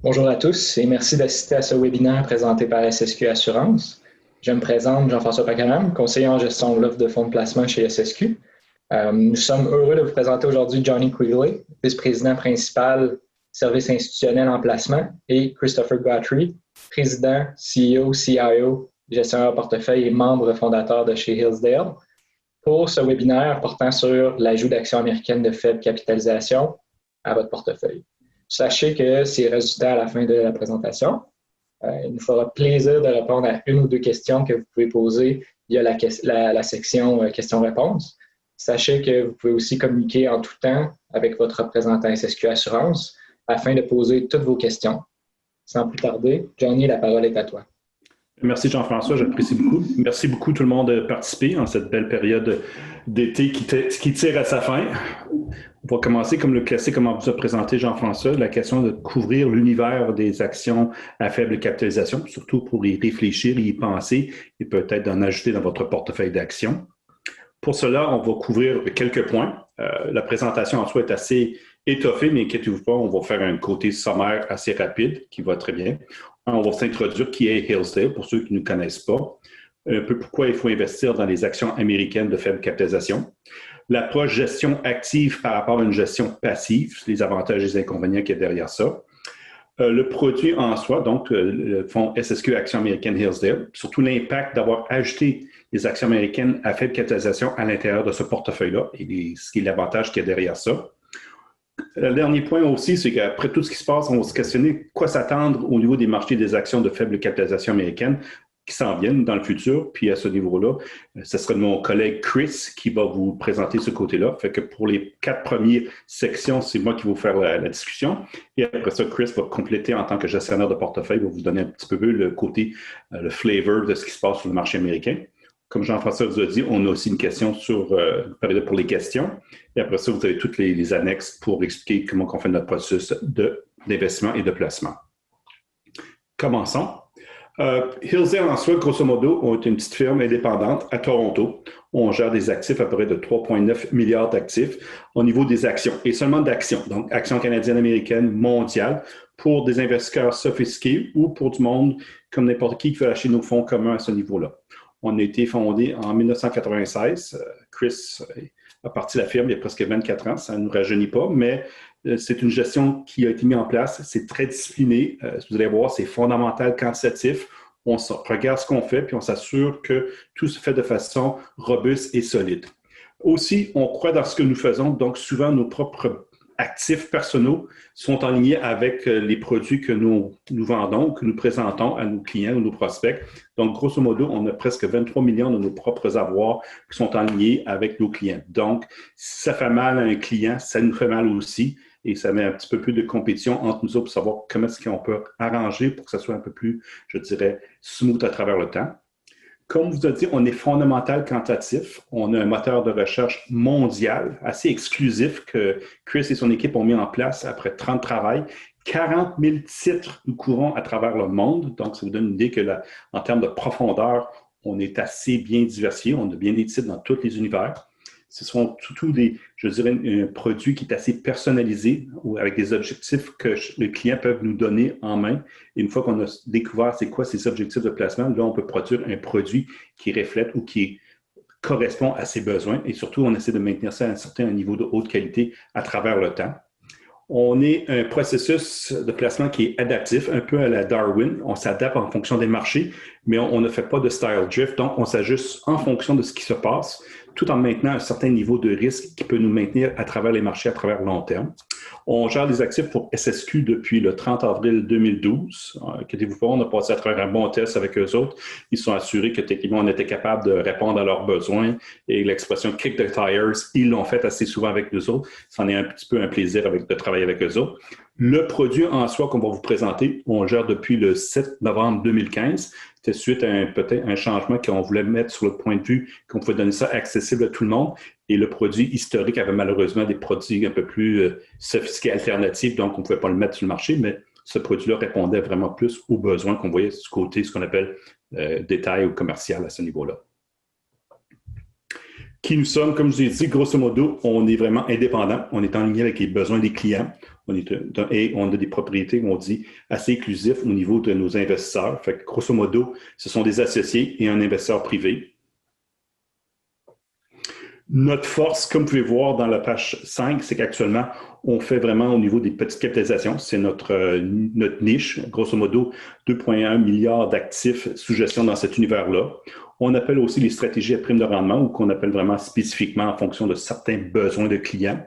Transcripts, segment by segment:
Bonjour à tous et merci d'assister à ce webinaire présenté par SSQ Assurance. Je me présente Jean-François Pacanam, conseiller en gestion de l'offre de fonds de placement chez SSQ. Nous sommes heureux de vous présenter aujourd'hui Johnny Quigley, vice-président principal service institutionnel en placement, et Christopher Guthrie, président, CEO, CIO, gestionnaire de portefeuille et membre fondateur de chez Hillsdale, pour ce webinaire portant sur l'ajout d'actions américaines de faible capitalisation à votre portefeuille. Sachez que c'est le résultat à la fin de la présentation. Il nous fera plaisir de répondre à une ou deux questions que vous pouvez poser via la section questions-réponses. Sachez que vous pouvez aussi communiquer en tout temps avec votre représentant SSQ Assurance afin de poser toutes vos questions. Sans plus tarder, Johnny, la parole est à toi. Merci Jean-François, j'apprécie beaucoup. Merci beaucoup tout le monde de participer en cette belle période d'été qui tire à sa fin. On va commencer comme le classique, comme on vous a présenté Jean-François, la question de couvrir l'univers des actions à faible capitalisation, surtout pour y réfléchir, y penser et peut-être d'en ajouter dans votre portefeuille d'actions. Pour cela, on va couvrir quelques points. La présentation en soi est assez étoffée, mais inquiétez-vous pas, on va faire un côté sommaire assez rapide qui va très bien. On va s'introduire qui est Hillsdale, pour ceux qui ne nous connaissent pas. Un peu pourquoi il faut investir dans les actions américaines de faible capitalisation. L'approche gestion active par rapport à une gestion passive, les avantages et les inconvénients qu'il y a derrière ça. Le produit en soi, donc le fonds SSQ Actions américaines Hillsdale, surtout l'impact d'avoir ajouté les actions américaines à faible capitalisation à l'intérieur de ce portefeuille-là et ce qui est l'avantage qu'il y a derrière ça. Le dernier point aussi, c'est qu'après tout ce qui se passe, on va se questionner quoi s'attendre au niveau des marchés des actions de faible capitalisation américaine qui s'en viennent dans le futur. Puis à ce niveau-là, ce sera mon collègue Chris qui va vous présenter ce côté-là. Fait que pour les 4 premières sections, c'est moi qui vais vous faire la discussion. Et après ça, Chris va compléter en tant que gestionnaire de portefeuille, va vous donner un petit peu le côté, le flavor de ce qui se passe sur le marché américain. Comme Jean-François vous a dit, on a aussi une question sur pour les questions. Et après ça, vous avez toutes les annexes pour expliquer comment on fait notre processus d'investissement et de placement. Commençons. Hillsdale, en soi, grosso modo, on est une petite firme indépendante à Toronto. On gère des actifs à peu près de 3,9 milliards d'actifs au niveau des actions, et seulement d'actions, donc actions canadiennes, américaines, mondiales, pour des investisseurs sophistiqués ou pour du monde comme n'importe qui veut acheter nos fonds communs à ce niveau-là. On a été fondé en 1996. Chris a parti la firme il y a presque 24 ans. Ça ne nous rajeunit pas, mais c'est une gestion qui a été mise en place. C'est très discipliné. Vous allez voir, c'est fondamental, quantitatif. On regarde ce qu'on fait, puis on s'assure que tout se fait de façon robuste et solide. Aussi, on croit dans ce que nous faisons. Donc, souvent, nos propres actifs personnels sont en ligne avec les produits que nous vendons, que nous présentons à nos clients ou nos prospects. Donc, grosso modo, on a presque 23 millions de nos propres avoirs qui sont en ligne avec nos clients. Donc, si ça fait mal à un client, ça nous fait mal aussi et ça met un petit peu plus de compétition entre nous autres pour savoir comment est-ce qu'on peut arranger pour que ça soit un peu plus, je dirais, smooth à travers le temps. Comme vous avez dit, on est fondamental quantitatif. On a un moteur de recherche mondial assez exclusif que Chris et son équipe ont mis en place après 30 de travail. 40 000 titres nous courons à travers le monde. Donc, ça vous donne une idée que en termes de profondeur, on est assez bien diversifié. On a bien des titres dans tous les univers. Ce sont tout je dirais, un produit qui est assez personnalisé ou avec des objectifs que les clients peuvent nous donner en main. Et une fois qu'on a découvert c'est quoi ces objectifs de placement, là, on peut produire un produit qui reflète ou qui correspond à ses besoins. Et surtout, on essaie de maintenir ça à un certain niveau de haute qualité à travers le temps. On est un processus de placement qui est adaptif, un peu à la Darwin. On s'adapte en fonction des marchés, mais on ne fait pas de style drift. Donc, on s'ajuste en fonction de ce qui se passe, tout en maintenant un certain niveau de risque qui peut nous maintenir à travers les marchés à travers le long terme. On gère les actifs pour SSQ depuis le 30 avril 2012. Inquiétez-vous pas, on a passé à travers un bon test avec eux autres. Ils sont assurés que techniquement, on était capable de répondre à leurs besoins. Et l'expression kick the tires, ils l'ont fait assez souvent avec nous autres. C'en est un petit peu un plaisir de travailler avec eux autres. Le produit en soi qu'on va vous présenter, on gère depuis le 7 novembre 2015. C'était suite à peut-être un changement qu'on voulait mettre sur le point de vue qu'on pouvait donner ça accessible à tout le monde. Et le produit historique avait malheureusement des produits un peu plus sophistiqués, alternatifs, donc on ne pouvait pas le mettre sur le marché, mais ce produit-là répondait vraiment plus aux besoins qu'on voyait du côté, ce qu'on appelle détail ou commercial à ce niveau-là. Qui nous sommes, comme je vous ai dit, grosso modo, on est vraiment indépendant. On est en ligne avec les besoins des clients. Et on a des propriétés, on dit, assez exclusives au niveau de nos investisseurs. Fait que, grosso modo, ce sont des associés et un investisseur privé. Notre force, comme vous pouvez voir dans la page 5, c'est qu'actuellement, on fait vraiment au niveau des petites capitalisations. C'est notre niche, grosso modo, 2,1 milliards d'actifs sous gestion dans cet univers-là. On appelle aussi les stratégies à prime de rendement ou qu'on appelle vraiment spécifiquement en fonction de certains besoins de clients.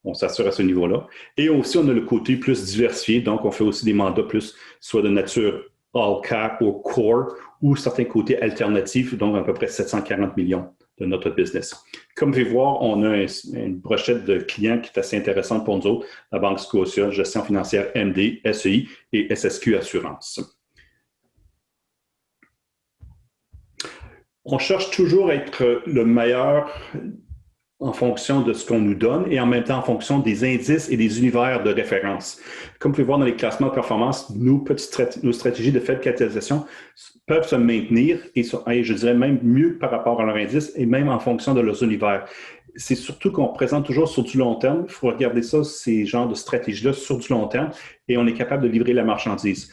On s'assure à ce niveau-là. Et aussi, on a le côté plus diversifié. Donc, on fait aussi des mandats plus soit de nature all cap ou core ou certains côtés alternatifs, donc à peu près 740 millions de notre business. Comme vous pouvez voir, on a une brochette de clients qui est assez intéressante pour nous autres, la Banque Scotia, Gestion financière MD, SEI et SSQ Assurance. On cherche toujours à être le meilleur en fonction de ce qu'on nous donne et en même temps en fonction des indices et des univers de référence. Comme vous pouvez voir dans les classements de performance, nos stratégies de faible capitalisation peuvent se maintenir et je dirais même mieux par rapport à leur indice et même en fonction de leurs univers. C'est surtout qu'on présente toujours sur du long terme. Il faut regarder ça, ces genres de stratégies-là sur du long terme et on est capable de livrer la marchandise.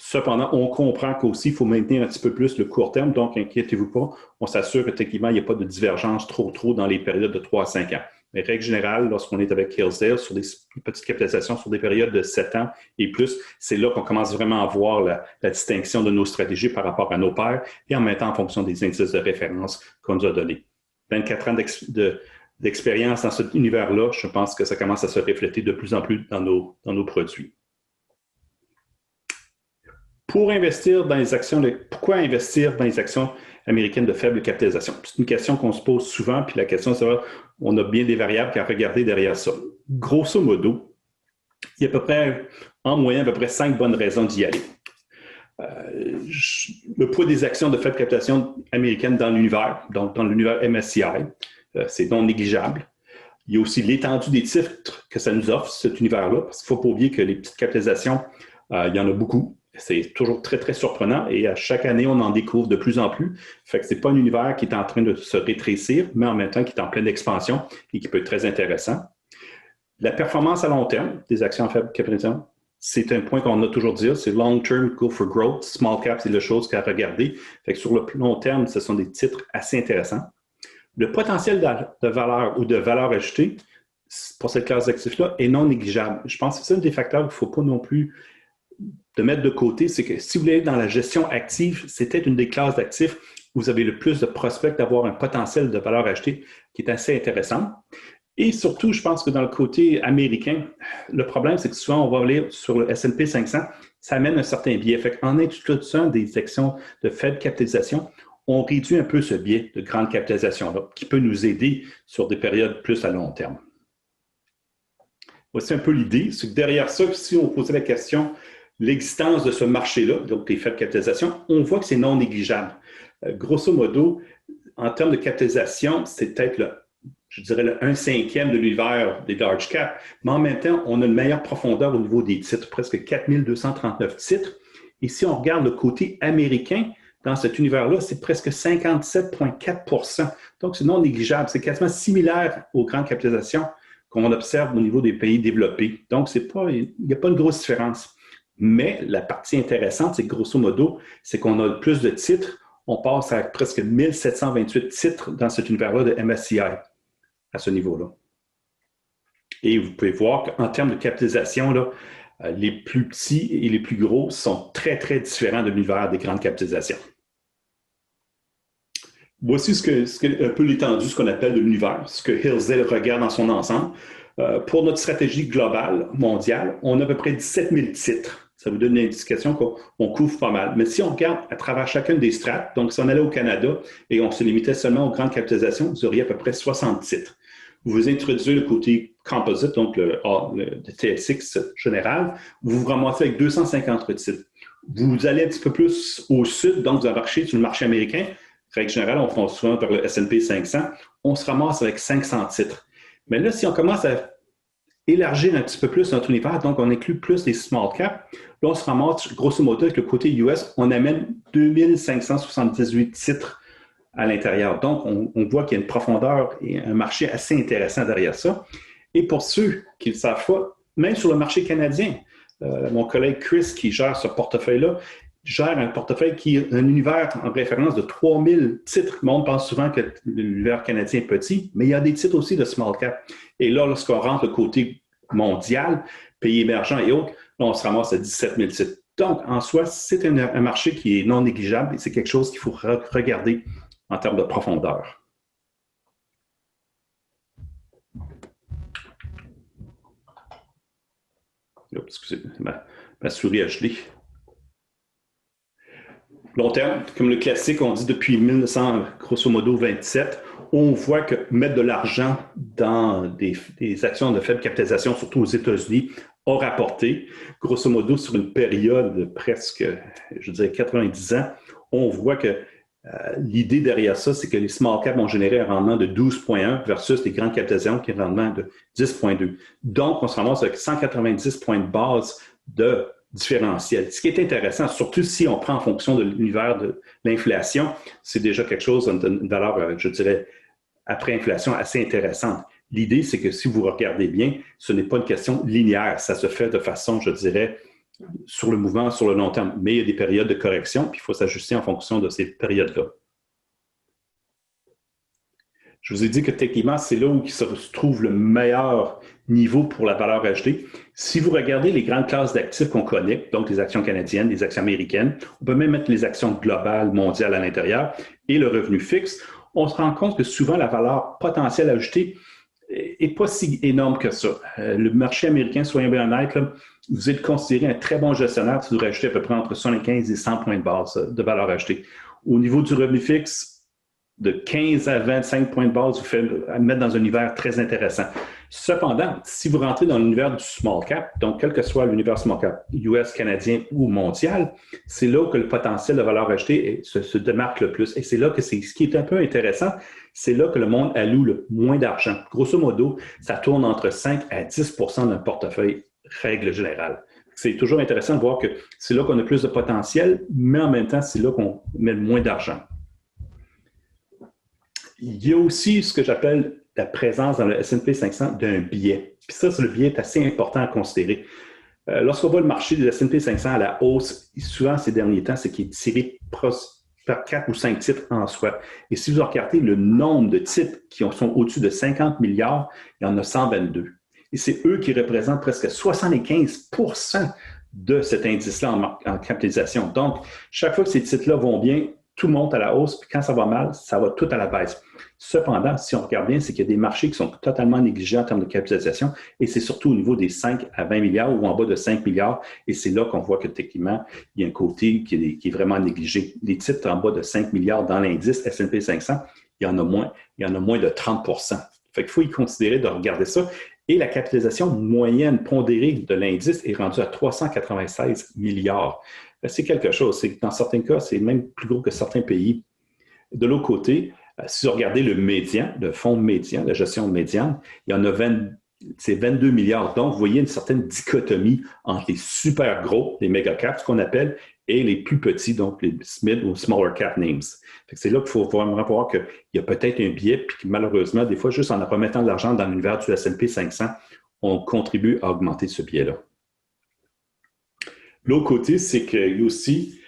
Cependant, on comprend qu'aussi, il faut maintenir un petit peu plus le court terme, donc inquiétez-vous pas, on s'assure que techniquement, il n'y a pas de divergence trop dans les périodes de 3 à 5 ans. Mais règle générale, lorsqu'on est avec Hillsdale sur des petites capitalisations sur des périodes de 7 ans et plus, c'est là qu'on commence vraiment à voir la distinction de nos stratégies par rapport à nos pairs et en même temps en fonction des indices de référence qu'on nous a donnés. 24 ans d'expérience dans cet univers-là, je pense que ça commence à se refléter de plus en plus dans nos produits. Pourquoi investir dans les actions américaines de faible capitalisation? C'est une question qu'on se pose souvent, puis la question, c'est on a bien des variables qu'à regarder derrière ça. Grosso modo, il y a à peu près, en moyenne, à peu près 5 bonnes raisons d'y aller. Le poids des actions de faible capitalisation américaines dans l'univers, donc dans l'univers MSCI, c'est non négligeable. Il y a aussi l'étendue des titres que ça nous offre, cet univers-là, parce qu'il ne faut pas oublier que les petites capitalisations, il y en a beaucoup. C'est toujours très, très surprenant et à chaque année, on en découvre de plus en plus. Fait que ce n'est pas un univers qui est en train de se rétrécir, mais en même temps qui est en pleine expansion et qui peut être très intéressant. La performance à long terme des actions en faible capitalisation, c'est un point qu'on a toujours dit, c'est long term, go for growth. Small cap, c'est la chose qu'à regarder. Fait que sur le long terme, ce sont des titres assez intéressants. Le potentiel de valeur ou de valeur ajoutée pour cette classe d'actifs-là est non négligeable. Je pense que c'est un des facteurs qu'il ne faut pas non plus de mettre de côté, c'est que si vous voulez être dans la gestion active, c'est peut-être une des classes d'actifs où vous avez le plus de prospects d'avoir un potentiel de valeur ajoutée qui est assez intéressant. Et surtout, je pense que dans le côté américain, le problème, c'est que souvent, on va aller sur le S&P 500, ça amène un certain biais. Fait qu'en introduisant des actions de faible capitalisation, on réduit un peu ce biais de grande capitalisation-là, qui peut nous aider sur des périodes plus à long terme. Voici un peu l'idée, c'est que derrière ça, si on posait la question, l'existence de ce marché-là, donc les faibles capitalisations, on voit que c'est non négligeable. Grosso modo, en termes de capitalisation, c'est peut-être je dirais le 1/5 de l'univers des large caps, mais en même temps, on a une meilleure profondeur au niveau des titres, presque 4239 titres. Et si on regarde le côté américain, dans cet univers-là, c'est presque 57,4 %. Donc, c'est non négligeable. C'est quasiment similaire aux grandes capitalisations qu'on observe au niveau des pays développés. Donc, il n'y a pas une grosse différence. Mais la partie intéressante, c'est que grosso modo, c'est qu'on a plus de titres. On passe à presque 1728 titres dans cet univers-là de MSCI à ce niveau-là. Et vous pouvez voir qu'en termes de capitalisation, là, les plus petits et les plus gros sont très, très différents de l'univers des grandes capitalisations. Voici un peu l'étendue, ce qu'on appelle de l'univers, ce que Hillsdale regarde dans son ensemble. Pour notre stratégie globale, mondiale, on a à peu près 17 000 titres. Ça vous donne une indication qu'on couvre pas mal. Mais si on regarde à travers chacune des strates, donc si on allait au Canada et on se limitait seulement aux grandes capitalisations, vous auriez à peu près 60 titres. Vous introduisez le côté composite, donc le TSX général, vous vous ramassez avec 250 titres. Vous allez un petit peu plus au sud, donc vous embarquez sur le marché américain. Règle générale, on prend souvent vers le S&P 500, on se ramasse avec 500 titres. Mais là, si on commence à élargir un petit peu plus notre univers, donc on inclut plus les small caps, là, on se ramasse, grosso modo, avec le côté US, on amène 2578 titres à l'intérieur. Donc, on voit qu'il y a une profondeur et un marché assez intéressant derrière ça. Et pour ceux qui ne le savent pas, même sur le marché canadien. Mon collègue Chris, qui gère ce portefeuille-là, gère un portefeuille qui est un univers en référence de 3000 titres. Le monde pense souvent que l'univers canadien est petit, mais il y a des titres aussi de small cap. Et là, lorsqu'on rentre le côté mondial, pays émergents et autres, là, on se ramasse à 17 000 titres. Donc, en soi, c'est un marché qui est non négligeable et c'est quelque chose qu'il faut regarder en termes de profondeur. Oh, excusez, ma souris a gelé. Long terme, comme le classique, on dit depuis 1900, grosso modo 27, on voit que mettre de l'argent dans des actions de faible capitalisation, surtout aux États-Unis, a rapporté, grosso modo, sur une période de presque, je dirais, 90 ans, on voit que l'idée derrière ça, c'est que les small caps ont généré un rendement de 12,1 versus les grandes capitalisations qui ont un rendement de 10,2. Donc, on se ramasse avec 190 points de base de différentiel. Ce qui est intéressant, surtout si on prend en fonction de l'univers de l'inflation, c'est déjà quelque chose d'une valeur, je dirais, après inflation assez intéressante. L'idée, c'est que si vous regardez bien, ce n'est pas une question linéaire. Ça se fait de façon, je dirais, sur le mouvement, sur le long terme. Mais il y a des périodes de correction, puis il faut s'ajuster en fonction de ces périodes-là. Je vous ai dit que techniquement, c'est là où se trouve le meilleur niveau pour la valeur ajoutée. Si vous regardez les grandes classes d'actifs qu'on connaît, donc les actions canadiennes, les actions américaines, on peut même mettre les actions globales, mondiales à l'intérieur et le revenu fixe, on se rend compte que souvent la valeur potentielle ajoutée n'est pas si énorme que ça. Le marché américain, soyons bien honnêtes, là, vous êtes considéré un très bon gestionnaire si vous rajoutez à peu près entre 75 et 100 points de base de valeur ajoutée. Au niveau du revenu fixe, de 15 à 25 points de base vous fait mettre dans un univers très intéressant. Cependant, si vous rentrez dans l'univers du small cap, donc quel que soit l'univers small cap, US, canadien ou mondial, c'est là que le potentiel de valeur ajoutée se démarque le plus. Et c'est là que c'est ce qui est un peu intéressant, c'est là que le monde alloue le moins d'argent. Grosso modo, ça tourne entre 5 à 10 d'un portefeuille, règle générale. C'est toujours intéressant de voir que c'est là qu'on a plus de potentiel, mais en même temps, c'est là qu'on met le moins d'argent. Il y a aussi ce que j'appelle la présence dans le S&P 500 d'un biais. Puis ça, le biais est assez important à considérer. Lorsqu'on voit le marché du S&P 500 à la hausse, souvent ces derniers temps, c'est qu'il est tiré par 4 ou 5 titres en soi. Et si vous regardez le nombre de titres qui sont au-dessus de 50 milliards, il y en a 122. Et c'est eux qui représentent presque 75 % de cet indice-là en capitalisation. Donc, chaque fois que ces titres-là vont bien, tout monte à la hausse, puis quand ça va mal, ça va tout à la baisse. Cependant, si on regarde bien, c'est qu'il y a des marchés qui sont totalement négligés en termes de capitalisation, et c'est surtout au niveau des 5 à 20 milliards ou en bas de 5 milliards, et c'est là qu'on voit que techniquement, il y a un côté qui est vraiment négligé. Les titres en bas de 5 milliards dans l'indice S&P 500, il y en a moins de 30 %. Fait qu'il faut y considérer de regarder ça. Et la capitalisation moyenne pondérée de l'indice est rendue à 396 milliards. C'est quelque chose. C'est que dans certains cas, c'est même plus gros que certains pays. De l'autre côté, si vous regardez le médian, le fonds médian, la gestion médiane, il y en a 22 milliards. Donc, vous voyez une certaine dichotomie entre les super gros, les méga caps, ce qu'on appelle, et les plus petits, donc les mid ou smaller cap names. C'est là qu'il faut vraiment voir qu'il y a peut-être un biais, puis que malheureusement, des fois, juste en remettant de l'argent dans l'univers du S&P 500, on contribue à augmenter ce biais-là. L'autre côté, c'est qu'il y a aussi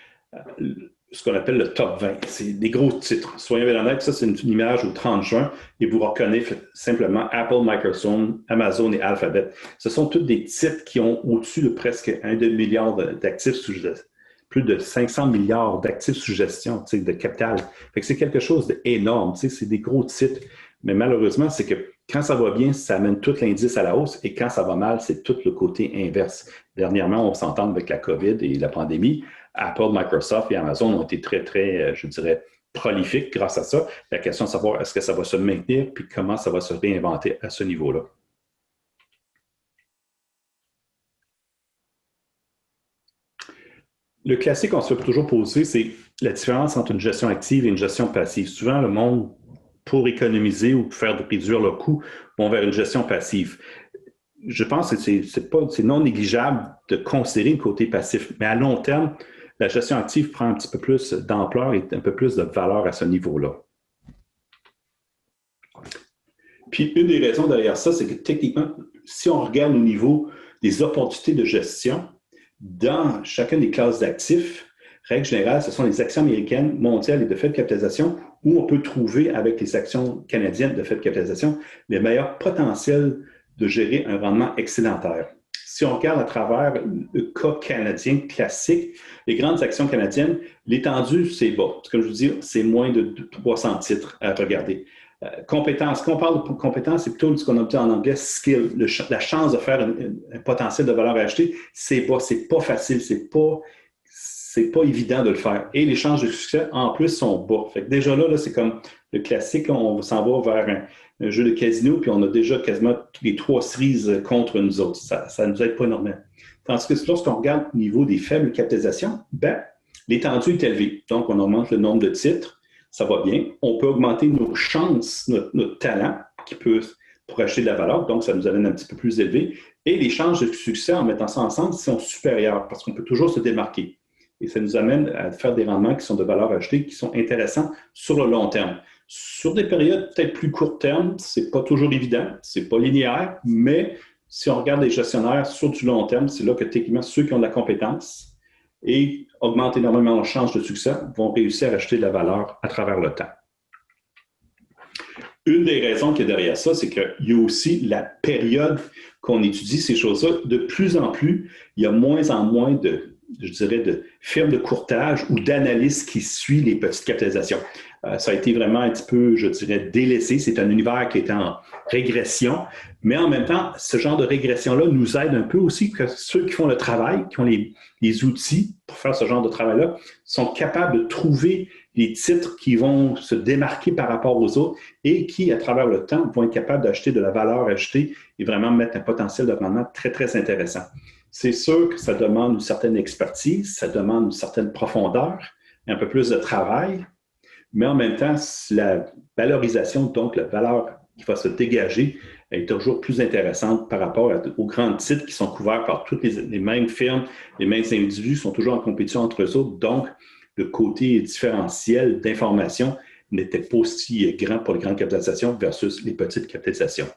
ce qu'on appelle le top 20. C'est des gros titres. Soyons bien honnêtes, ça, c'est une image au 30 juin et vous reconnaissez simplement Apple, Microsoft, Amazon et Alphabet. Ce sont tous des titres qui ont au-dessus de presque 1 milliard d'actifs sous gestion. Plus de 500 milliards d'actifs sous gestion, de capital. Fait que c'est quelque chose d'énorme. C'est des gros titres. Mais malheureusement, c'est que quand ça va bien, ça amène tout l'indice à la hausse et quand ça va mal, c'est tout le côté inverse. Dernièrement, on s'entend avec la COVID et la pandémie. Apple, Microsoft et Amazon ont été très, très, je dirais, prolifiques grâce à ça. La question de savoir est-ce que ça va se maintenir puis comment ça va se réinventer à ce niveau-là. Le classique qu'on se fait toujours poser, c'est la différence entre une gestion active et une gestion passive. Souvent, le monde, pour économiser ou pour réduire le coût, vont vers une gestion passive. Je pense que c'est non négligeable de considérer le côté passif, mais à long terme, la gestion active prend un petit peu plus d'ampleur et un peu plus de valeur à ce niveau-là. Puis, une des raisons derrière ça, c'est que techniquement, si on regarde au niveau des opportunités de gestion dans chacune des classes d'actifs. Règle générale, ce sont les actions américaines, mondiales et de faible capitalisation où on peut trouver avec les actions canadiennes de faible capitalisation les meilleurs potentiels de gérer un rendement excédentaire. Si on regarde à travers le cas canadien classique, les grandes actions canadiennes, l'étendue, c'est bas. Comme je vous dis, c'est moins de 300 titres à regarder. Compétences. Quand on parle de compétences, c'est plutôt ce qu'on appelle en anglais skill, la chance de faire un potentiel de valeur ajoutée, c'est bas, c'est pas facile, c'est pas évident de le faire. Et les chances de succès, en plus, sont bas. Fait que déjà là, c'est comme le classique, on s'en va vers un jeu de casino, puis on a déjà quasiment les 3 cerises contre nous autres. Ça ne nous aide pas énormément. Tandis que lorsqu'on regarde au niveau des faibles capitalisations, l'étendue est élevée. Donc, on augmente le nombre de titres. Ça va bien. On peut augmenter nos chances, notre talent pour acheter de la valeur. Donc, ça nous amène un petit peu plus élevé. Et les chances de succès en mettant ça ensemble sont supérieures parce qu'on peut toujours se démarquer. Et ça nous amène à faire des rendements qui sont de valeur ajoutée, qui sont intéressants sur le long terme. Sur des périodes peut-être plus court terme, ce n'est pas toujours évident, ce n'est pas linéaire, mais si on regarde les gestionnaires sur du long terme, c'est là que techniquement ceux qui ont de la compétence et augmentent énormément leurs chances de succès vont réussir à acheter de la valeur à travers le temps. Une des raisons qui est derrière ça, c'est qu'il y a aussi la période qu'on étudie ces choses-là. De plus en plus, il y a moins en moins de firmes de courtage ou d'analystes qui suivent les petites capitalisations. Ça a été vraiment un petit peu, je dirais, délaissé. C'est un univers qui est en régression. Mais en même temps, ce genre de régression-là nous aide un peu aussi que ceux qui font le travail, qui ont les outils pour faire ce genre de travail-là, sont capables de trouver les titres qui vont se démarquer par rapport aux autres et qui, à travers le temps, vont être capables d'acheter de la valeur ajoutée et vraiment mettre un potentiel de rendement très, très intéressant. C'est sûr que ça demande une certaine expertise, ça demande une certaine profondeur, un peu plus de travail, mais en même temps, la valorisation, donc la valeur qui va se dégager, est toujours plus intéressante par rapport aux grands titres qui sont couverts par toutes les mêmes firmes, les mêmes individus sont toujours en compétition entre eux autres. Donc, le côté différentiel d'information n'était pas aussi grand pour les grandes capitalisations versus les petites capitalisations.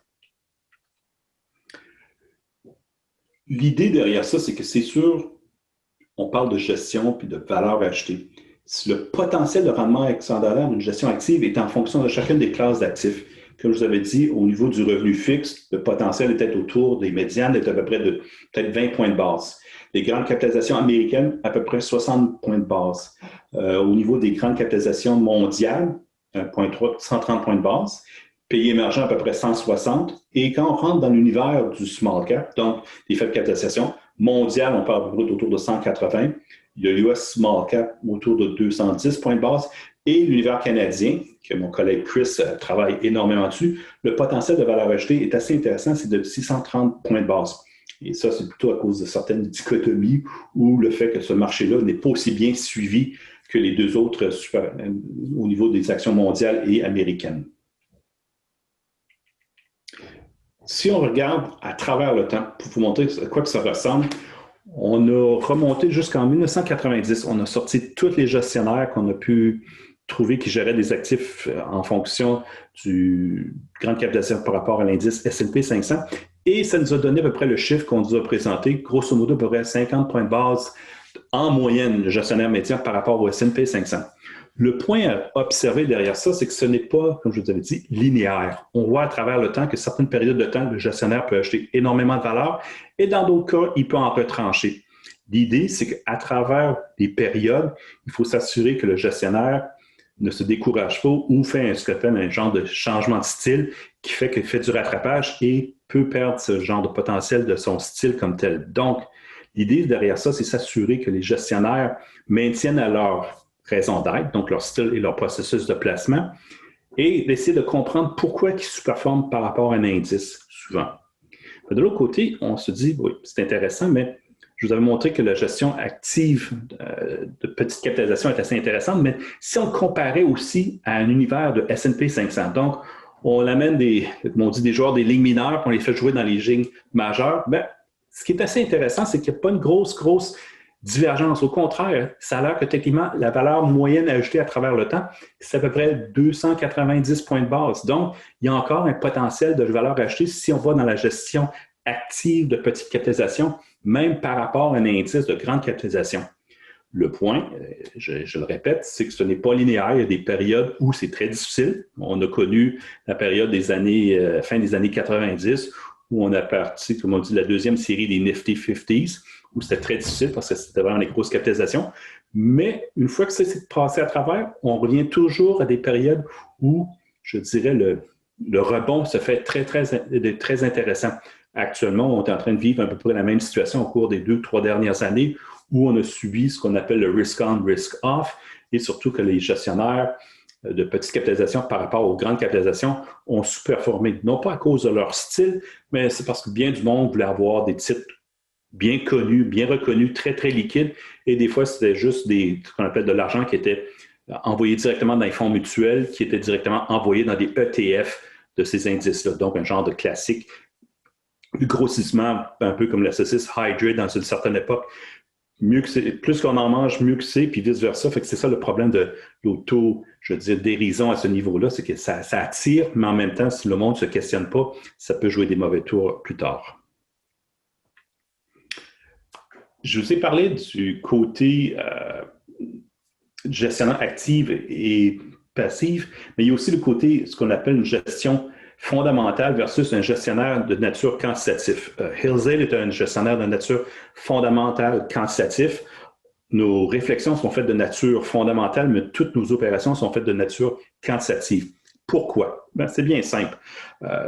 L'idée derrière ça, c'est que c'est sûr, on parle de gestion puis de valeur ajoutée. Le potentiel de rendement excédentaire d'une gestion active est en fonction de chacune des classes d'actifs. Comme je vous avais dit, au niveau du revenu fixe, le potentiel est peut-être autour des médianes, est à peu près de peut-être 20 points de base. Les grandes capitalisations américaines, à peu près 60 points de base. Au niveau des grandes capitalisations mondiales, 130 points de base. Pays émergents, à peu près 160. Et quand on rentre dans l'univers du small cap, donc des faibles capitalisations mondiales, on parle autour de 180. Il y a l'US Small Cap autour de 210 points de base. Et l'univers canadien, que mon collègue Chris travaille énormément dessus, le potentiel de valeur ajoutée est assez intéressant, c'est de 630 points de base. Et ça, c'est plutôt à cause de certaines dichotomies ou le fait que ce marché-là n'est pas aussi bien suivi que les deux autres au niveau des actions mondiales et américaines. Si on regarde à travers le temps, pour vous montrer à quoi que ça ressemble, on a remonté jusqu'en 1990. On a sorti tous les gestionnaires qu'on a pu trouver qui géraient des actifs en fonction du grande capitalisation par rapport à l'indice S&P 500. Et ça nous a donné à peu près le chiffre qu'on nous a présenté, grosso modo à peu près 50 points de base en moyenne, le gestionnaire médian par rapport au S&P 500. Le point à observer derrière ça, c'est que ce n'est pas, comme je vous avais dit, linéaire. On voit à travers le temps que certaines périodes de temps, le gestionnaire peut acheter énormément de valeur et dans d'autres cas, il peut en retrancher. L'idée, c'est qu'à travers les périodes, il faut s'assurer que le gestionnaire ne se décourage pas ou fait ce qu'on appelle un genre de changement de style qui fait qu'il fait du rattrapage et peut perdre ce genre de potentiel de son style comme tel. Donc, l'idée derrière ça, c'est s'assurer que les gestionnaires maintiennent à leur raison d'être, donc leur style et leur processus de placement, et d'essayer de comprendre pourquoi ils sous-performent par rapport à un indice, souvent. De l'autre côté, on se dit, oui, c'est intéressant, mais je vous avais montré que la gestion active de petite capitalisation est assez intéressante, mais si on le comparait aussi à un univers de S&P 500, donc on amène on dit des joueurs des ligues mineures, on les fait jouer dans les ligues majeures, bien, ce qui est assez intéressant, c'est qu'il n'y a pas une grosse divergence. Au contraire, ça a l'air que techniquement, la valeur moyenne ajoutée à travers le temps, c'est à peu près 290 points de base. Donc, il y a encore un potentiel de valeur ajoutée si on va dans la gestion active de petite capitalisation, même par rapport à un indice de grande capitalisation. Le point, je le répète, c'est que ce n'est pas linéaire. Il y a des périodes où c'est très difficile. On a connu la période des années, fin des années 90, où on a parti, comme on dit, la deuxième série des Nifty 50s, où c'était très difficile parce que c'était vraiment des grosses capitalisations. Mais une fois que ça s'est passé à travers, on revient toujours à des périodes où, je dirais, le rebond se fait très intéressant. Actuellement, on est en train de vivre à peu près la même situation au cours des 2-3 dernières années où on a subi ce qu'on appelle le risk-on, risk-off, et surtout que les gestionnaires de petites capitalisations par rapport aux grandes capitalisations ont sous-performé. Non pas à cause de leur style, mais c'est parce que bien du monde voulait avoir des titres bien connus, bien reconnus, très, très liquides, et des fois, c'était juste ce qu'on appelle de l'argent qui était envoyé directement dans les fonds mutuels, qui était directement envoyé dans des ETF de ces indices-là. Donc, un genre de classique, du grossissement, un peu comme la saucisse Hydrate dans une certaine époque. Mieux que c'est, plus qu'on en mange, mieux que c'est, puis vice-versa. Fait que c'est ça le problème de l'auto, je veux dire, dérision à ce niveau-là, c'est que ça attire, mais en même temps, si le monde ne se questionne pas, ça peut jouer des mauvais tours plus tard. Je vous ai parlé du côté gestionnaire active et passive, mais il y a aussi le côté, ce qu'on appelle une gestion fondamentale versus un gestionnaire de nature quantitative. Hillsdale est un gestionnaire de nature fondamentale quantitative. Nos réflexions sont faites de nature fondamentale, mais toutes nos opérations sont faites de nature quantitative. Pourquoi? Ben, c'est bien simple.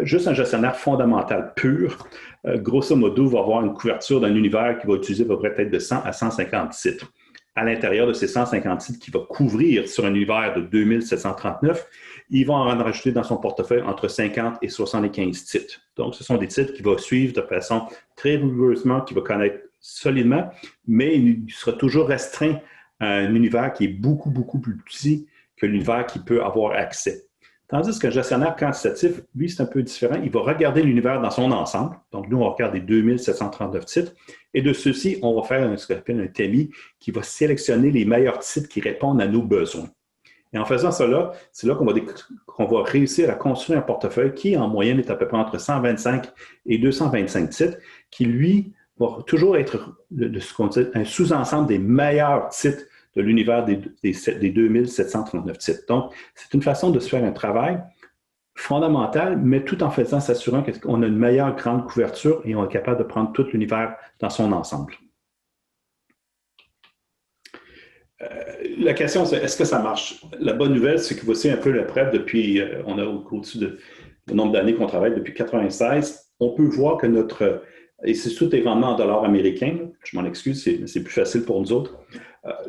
Juste un gestionnaire fondamental pur, grosso modo, va avoir une couverture d'un univers qui va utiliser à peu près peut-être de 100 à 150 titres. À l'intérieur de ces 150 titres qu'il va couvrir sur un univers de 2739, il va en rajouter dans son portefeuille entre 50 et 75 titres. Donc, ce sont des titres qu'il va suivre de façon très rigoureusement, qu'il va connaître solidement, mais il sera toujours restreint à un univers qui est beaucoup, beaucoup plus petit que l'univers qu'il peut avoir accès. Tandis qu'un gestionnaire quantitatif, lui, c'est un peu différent. Il va regarder l'univers dans son ensemble. Donc, nous, on regarde les 2739 titres. Et de ceux-ci, on va faire ce qu'on appelle un TEMI qui va sélectionner les meilleurs titres qui répondent à nos besoins. Et en faisant cela, c'est là qu'on va réussir à construire un portefeuille qui, en moyenne, est à peu près entre 125 et 225 titres, qui, lui, va toujours être ce qu'on dit, un sous-ensemble des meilleurs titres de l'univers des 2739 titres. Donc, c'est une façon de se faire un travail fondamental, mais tout en s'assurant qu'on a une meilleure grande couverture et on est capable de prendre tout l'univers dans son ensemble. La question, c'est est-ce que ça marche? La bonne nouvelle, c'est que voici un peu la preuve depuis, on a au-dessus de le nombre d'années qu'on travaille, depuis 1996. On peut voir que et c'est tout est rendement en dollars américains, je m'en excuse, c'est plus facile pour nous autres.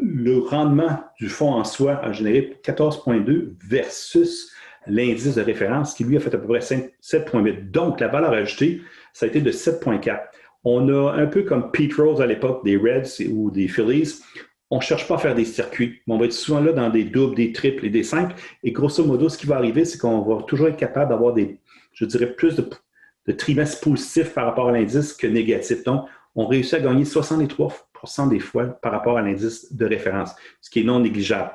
Le rendement du fonds en soi a généré 14,2 versus l'indice de référence qui, lui, a fait à peu près 7,8. Donc, la valeur ajoutée, ça a été de 7,4. On a un peu comme Pete Rose à l'époque des Reds ou des Phillies. On ne cherche pas à faire des circuits, mais on va être souvent là dans des doubles, des triples et des simples. Et grosso modo, ce qui va arriver, c'est qu'on va toujours être capable d'avoir plus de trimestres positifs par rapport à l'indice que négatifs. Donc, on réussit à gagner 63% des fois par rapport à l'indice de référence, ce qui est non négligeable.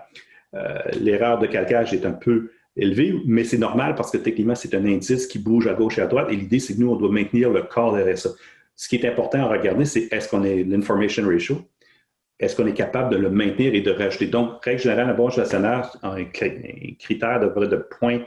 L'erreur de calcage est un peu élevée, mais c'est normal parce que techniquement, c'est un indice qui bouge à gauche et à droite. Et l'idée, c'est que nous, on doit maintenir le corps derrière ça. Ce qui est important à regarder, c'est est-ce qu'on est l'information ratio? Est-ce qu'on est capable de le maintenir et de rajouter? Donc, règle générale, un bon gestionnaire, un critère de point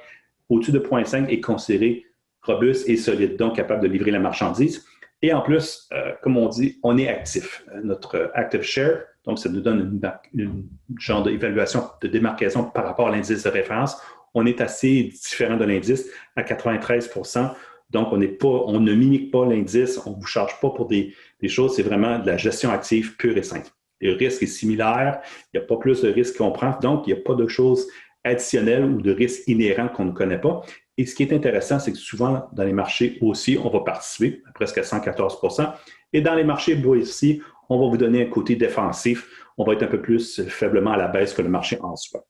au-dessus de 0,5 est considéré robuste et solide, donc capable de livrer la marchandise. Et en plus, comme on dit, on est actif. Notre active share, donc ça nous donne une genre d'évaluation, de démarcation par rapport à l'indice de référence. On est assez différent de l'indice à 93%. Donc, on ne mimique pas l'indice, on ne vous charge pas pour des choses, c'est vraiment de la gestion active pure et simple. Le risque est similaire, il n'y a pas plus de risques qu'on prend, donc il n'y a pas de choses additionnelles ou de risques inhérents qu'on ne connaît pas. Et ce qui est intéressant, c'est que souvent, dans les marchés aussi, on va participer à presque à 114%. Et dans les marchés boursiers, on va vous donner un côté défensif. On va être un peu plus faiblement à la baisse que le marché en soi.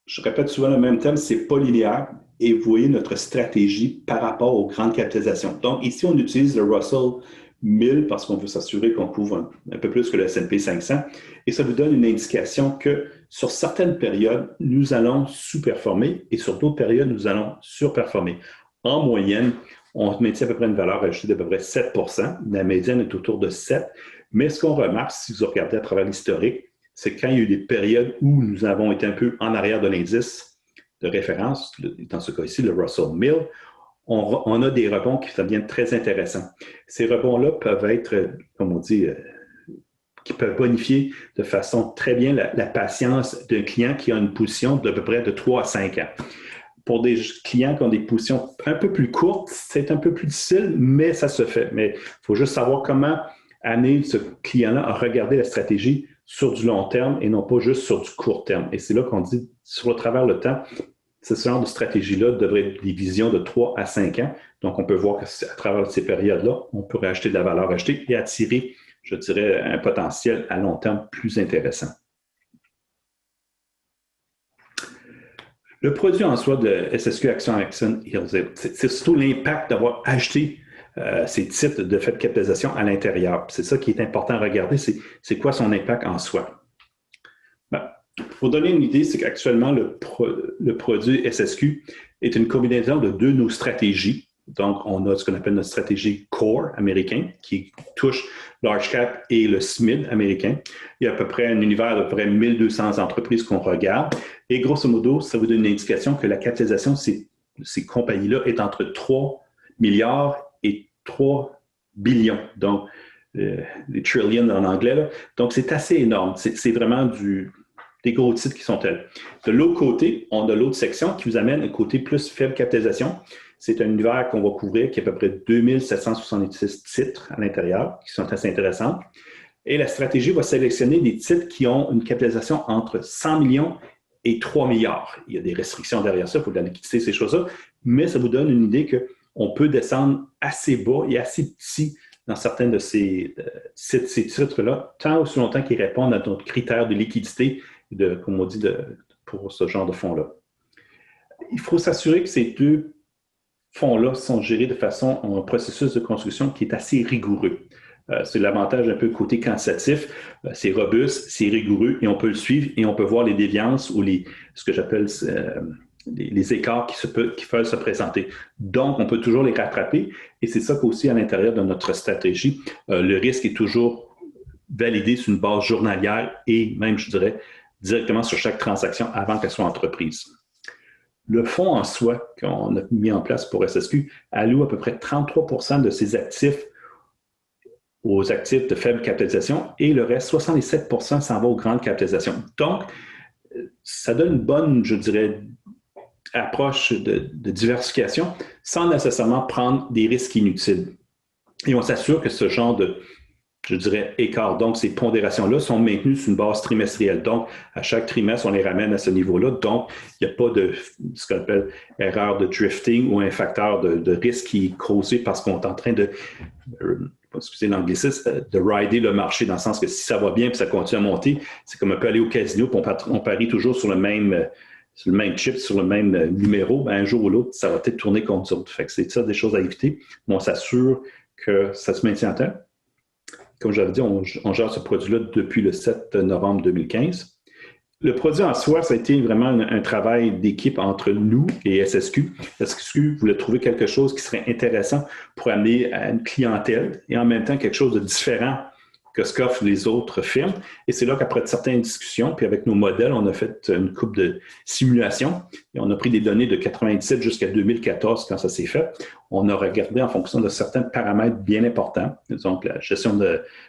Je répète souvent le même thème, c'est pas linéaire. Et vous voyez notre stratégie par rapport aux grandes capitalisations. Donc, ici, on utilise le Russell 1000 parce qu'on veut s'assurer qu'on couvre un peu plus que le S&P 500. Et ça vous donne une indication que sur certaines périodes, nous allons sous-performer et sur d'autres périodes, nous allons surperformer. en moyenne, on maintient à peu près une valeur ajoutée d'à peu près 7 %. La médiane est autour de 7 %. Mais ce qu'on remarque, si vous regardez à travers l'historique, c'est quand il y a eu des périodes où nous avons été un peu en arrière de l'indice de référence, dans ce cas-ci, le Russell 1000, on a des rebonds qui deviennent très intéressants. Ces rebonds-là peuvent être, comme on dit, qui peuvent bonifier de façon très bien la patience d'un client qui a une position d'à peu près de 3 à 5 ans. Pour des clients qui ont des positions un peu plus courtes, c'est un peu plus difficile, mais ça se fait. Mais il faut juste savoir comment amener ce client-là à regarder la stratégie sur du long terme et non pas juste sur du court terme. Et c'est là qu'on dit, sur le travers le temps, ce genre de stratégie-là devrait être des visions de 3 à 5 ans. Donc, on peut voir qu'à travers ces périodes-là, on peut rajouter de la valeur ajoutée et attirer, je dirais, un potentiel à long terme plus intéressant. Le produit en soi de SSQ Action Hill, c'est surtout l'impact d'avoir acheté ces titres de faible capitalisation à l'intérieur. C'est ça qui est important à regarder, c'est quoi son impact en soi. Pour donner une idée, c'est qu'actuellement, le produit SSQ est une combinaison de deux de nos stratégies. Donc, on a ce qu'on appelle notre stratégie Core américain, qui touche Large Cap et le SMID américain. Il y a à peu près un univers d'à peu près 1200 entreprises qu'on regarde. Et grosso modo, ça vous donne une indication que la capitalisation de ces compagnies-là est entre 3 milliards et 3 billions. Donc, les trillions en anglais. Là. Donc, c'est assez énorme. C'est vraiment des gros titres qui sont tels. De l'autre côté, on a l'autre section qui vous amène un côté plus faible capitalisation. C'est un univers qu'on va couvrir qui est à peu près 2766 titres à l'intérieur, qui sont assez intéressants. Et la stratégie va sélectionner des titres qui ont une capitalisation entre 100 millions et 3 milliards. Il y a des restrictions derrière ça, il faut de la liquidité, ces choses-là, mais ça vous donne une idée qu'on peut descendre assez bas et assez petit dans certains de ces titres-là, tant aussi longtemps qu'ils répondent à notre critère de liquidité, comme on dit, pour ce genre de fonds-là. Il faut s'assurer que ces deux fonds-là sont gérés de façon un processus de construction qui est assez rigoureux. C'est l'avantage un peu côté quantitatif. C'est robuste, c'est rigoureux et on peut le suivre et on peut voir les déviances ou ce que j'appelle les écarts qui peuvent se présenter. Donc, on peut toujours les rattraper et c'est ça qu'aussi à l'intérieur de notre stratégie, le risque est toujours validé sur une base journalière et même, je dirais, directement sur chaque transaction avant qu'elle soit entreprise. Le fonds en soi qu'on a mis en place pour SSQ alloue à peu près 33 % de ses actifs aux actifs de faible capitalisation et le reste, 67 % s'en va aux grandes capitalisations. Donc, ça donne une bonne, je dirais, approche de diversification sans nécessairement prendre des risques inutiles. Et on s'assure que ce genre de, je dirais, écart, donc ces pondérations-là sont maintenues sur une base trimestrielle. Donc, à chaque trimestre, on les ramène à ce niveau-là. Donc, il n'y a pas de ce qu'on appelle erreur de drifting ou un facteur de risque qui est causé parce qu'on est en train de, excusez l'anglicisme, de rider le marché, dans le sens que si ça va bien et ça continue à monter, c'est comme un peu aller au casino et on parie toujours sur le même chip, sur le même numéro. Un jour ou l'autre, ça va peut-être tourner contre ça. Fait que c'est ça des choses à éviter. Mais on s'assure que ça se maintient en temps. Comme j'avais dit, on gère ce produit-là depuis le 7 novembre 2015. Le produit en soi, ça a été vraiment un travail d'équipe entre nous et SSQ. SSQ voulait trouver quelque chose qui serait intéressant pour amener à une clientèle et en même temps quelque chose de différent que ce qu'offrent les autres firmes. Et c'est là qu'après certaines discussions, puis avec nos modèles, on a fait une couple de simulations et on a pris des données de 97 jusqu'à 2014 quand ça s'est fait. On a regardé en fonction de certains paramètres bien importants, donc la gestion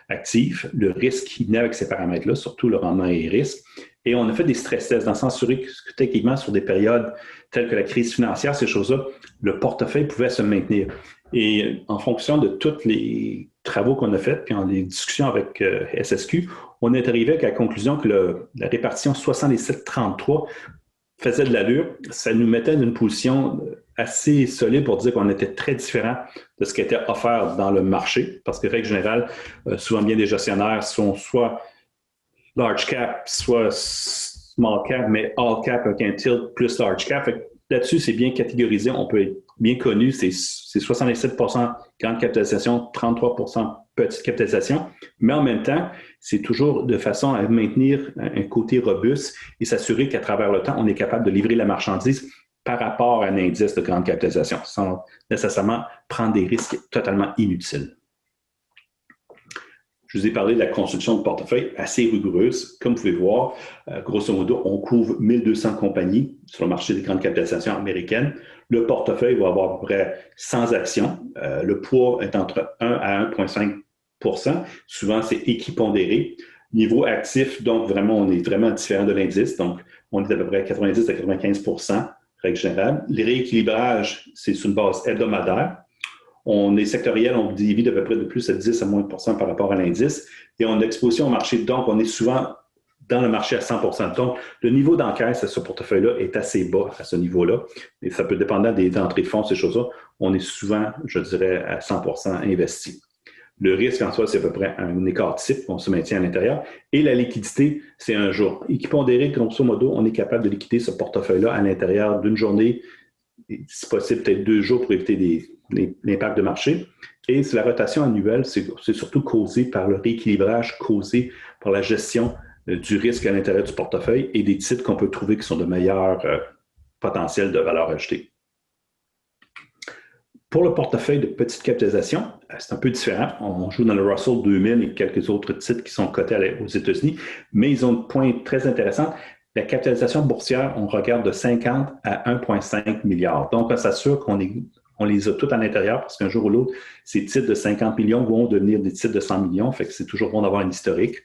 d'actifs, le risque qui venait avec ces paramètres-là, surtout le rendement et les risques. Et on a fait des stress tests dans le sens que techniquement, sur des périodes telles que la crise financière, ces choses-là, le portefeuille pouvait se maintenir. Et en fonction de tous les travaux qu'on a faits, puis en les discussions avec SSQ, on est arrivé à la conclusion que la répartition 77-33 faisait de l'allure. Ça nous mettait dans une position assez solide pour dire qu'on était très différent de ce qui était offert dans le marché, parce que, règle générale, souvent bien des gestionnaires sont soit large cap, soit small cap, mais all cap avec un tilt plus large cap. Là-dessus, c'est bien catégorisé, on peut être bien connu, c'est 67 % grande capitalisation, 33 % petite capitalisation, mais en même temps, c'est toujours de façon à maintenir un côté robuste et s'assurer qu'à travers le temps, on est capable de livrer la marchandise par rapport à un indice de grande capitalisation, sans nécessairement prendre des risques totalement inutiles. Je vous ai parlé de la construction de portefeuille assez rigoureuse. Comme vous pouvez voir, grosso modo, on couvre 1200 compagnies sur le marché des grandes capitalisations américaines. Le portefeuille va avoir à peu près 100 actions. Le poids est entre 1 à 1,5 %. Souvent, c'est équipondéré. Niveau actif, donc vraiment, on est vraiment différent de l'indice. Donc, on est à peu près 90 à 95 %, règle générale. Les rééquilibrages, c'est sur une base hebdomadaire. On est sectoriel, on divise à peu près de plus à 10 à moins de % par rapport à l'indice. Et on a l'exposition au marché, donc on est souvent dans le marché à 100 %. Donc, le niveau d'encaisse à ce portefeuille-là est assez bas à ce niveau-là. Et ça peut dépendre des entrées de fonds, ces choses-là. On est souvent, je dirais, à 100 % investi. Le risque en soi, c'est à peu près un écart type, on se maintient à l'intérieur. Et la liquidité, c'est un jour. Équipondéré, grosso modo, on est capable de liquider ce portefeuille-là à l'intérieur d'une journée, si possible, peut-être 2 jours pour éviter l'impact de marché. Et la rotation annuelle, c'est surtout causé par le rééquilibrage, causé par la gestion du risque à l'intérieur du portefeuille et des titres qu'on peut trouver qui sont de meilleurs potentiels de valeur ajoutée. Pour le portefeuille de petite capitalisation, c'est un peu différent. On joue dans le Russell 2000 et quelques autres titres qui sont cotés aux États-Unis, mais ils ont un point très intéressant. La capitalisation boursière, on regarde de 50 à 1,5 milliard. Donc, on s'assure qu'on les a tous à l'intérieur parce qu'un jour ou l'autre, ces titres de 50 millions vont devenir des titres de 100 millions. Fait que c'est toujours bon d'avoir un historique.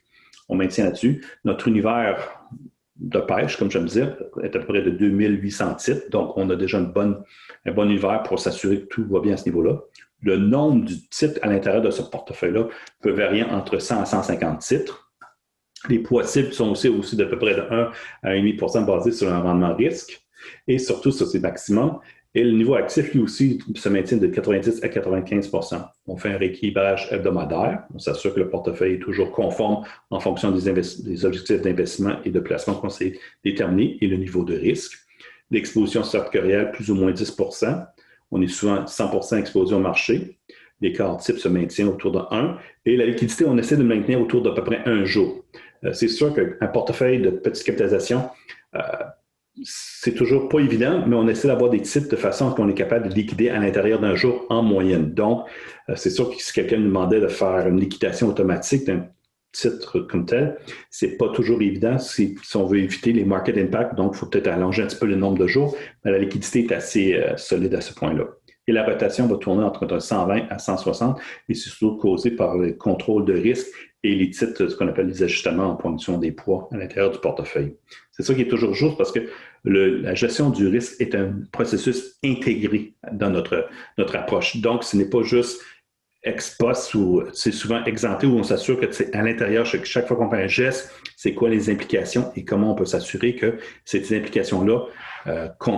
On maintient là-dessus. Notre univers de pêche, comme j'aime dire, est à peu près de 2800 titres. Donc, on a déjà un bon univers pour s'assurer que tout va bien à ce niveau-là. Le nombre du titre à l'intérieur de ce portefeuille-là peut varier entre 100 à 150 titres. Les poids cibles sont aussi d'à peu près de 1 à 1,5 % basés sur un rendement risque. Et surtout, ça, c'est maximum. Et le niveau actif, lui aussi, se maintient de 90 à 95 %. On fait un rééquilibrage hebdomadaire. On s'assure que le portefeuille est toujours conforme en fonction des objectifs d'investissement et de placement qu'on s'est déterminés et le niveau de risque. L'exposition sectorielle, plus ou moins 10 %. On est souvent 100 % exposé au marché. L'écart type se maintient autour de 1. Et la liquidité, on essaie de le maintenir autour d'à peu près 1 jour. C'est sûr qu'un portefeuille de petite capitalisation, c'est toujours pas évident, mais on essaie d'avoir des titres de façon qu'on est capable de liquider à l'intérieur d'un jour en moyenne. Donc, c'est sûr que si quelqu'un nous demandait de faire une liquidation automatique d'un titre comme tel, c'est pas toujours évident si on veut éviter les market impact. Donc, il faut peut-être allonger un petit peu le nombre de jours, mais la liquidité est assez solide à ce point-là. Et la rotation va tourner entre 120 à 160 et c'est surtout causé par le contrôle de risque et les titres, ce qu'on appelle les ajustements en fonction des poids à l'intérieur du portefeuille. C'est ça qui est toujours juste parce que la gestion du risque est un processus intégré dans notre approche. Donc, ce n'est pas juste ex post ou c'est souvent exempté où on s'assure que c'est à l'intérieur, chaque fois qu'on fait un geste, c'est quoi les implications et comment on peut s'assurer que ces implications-là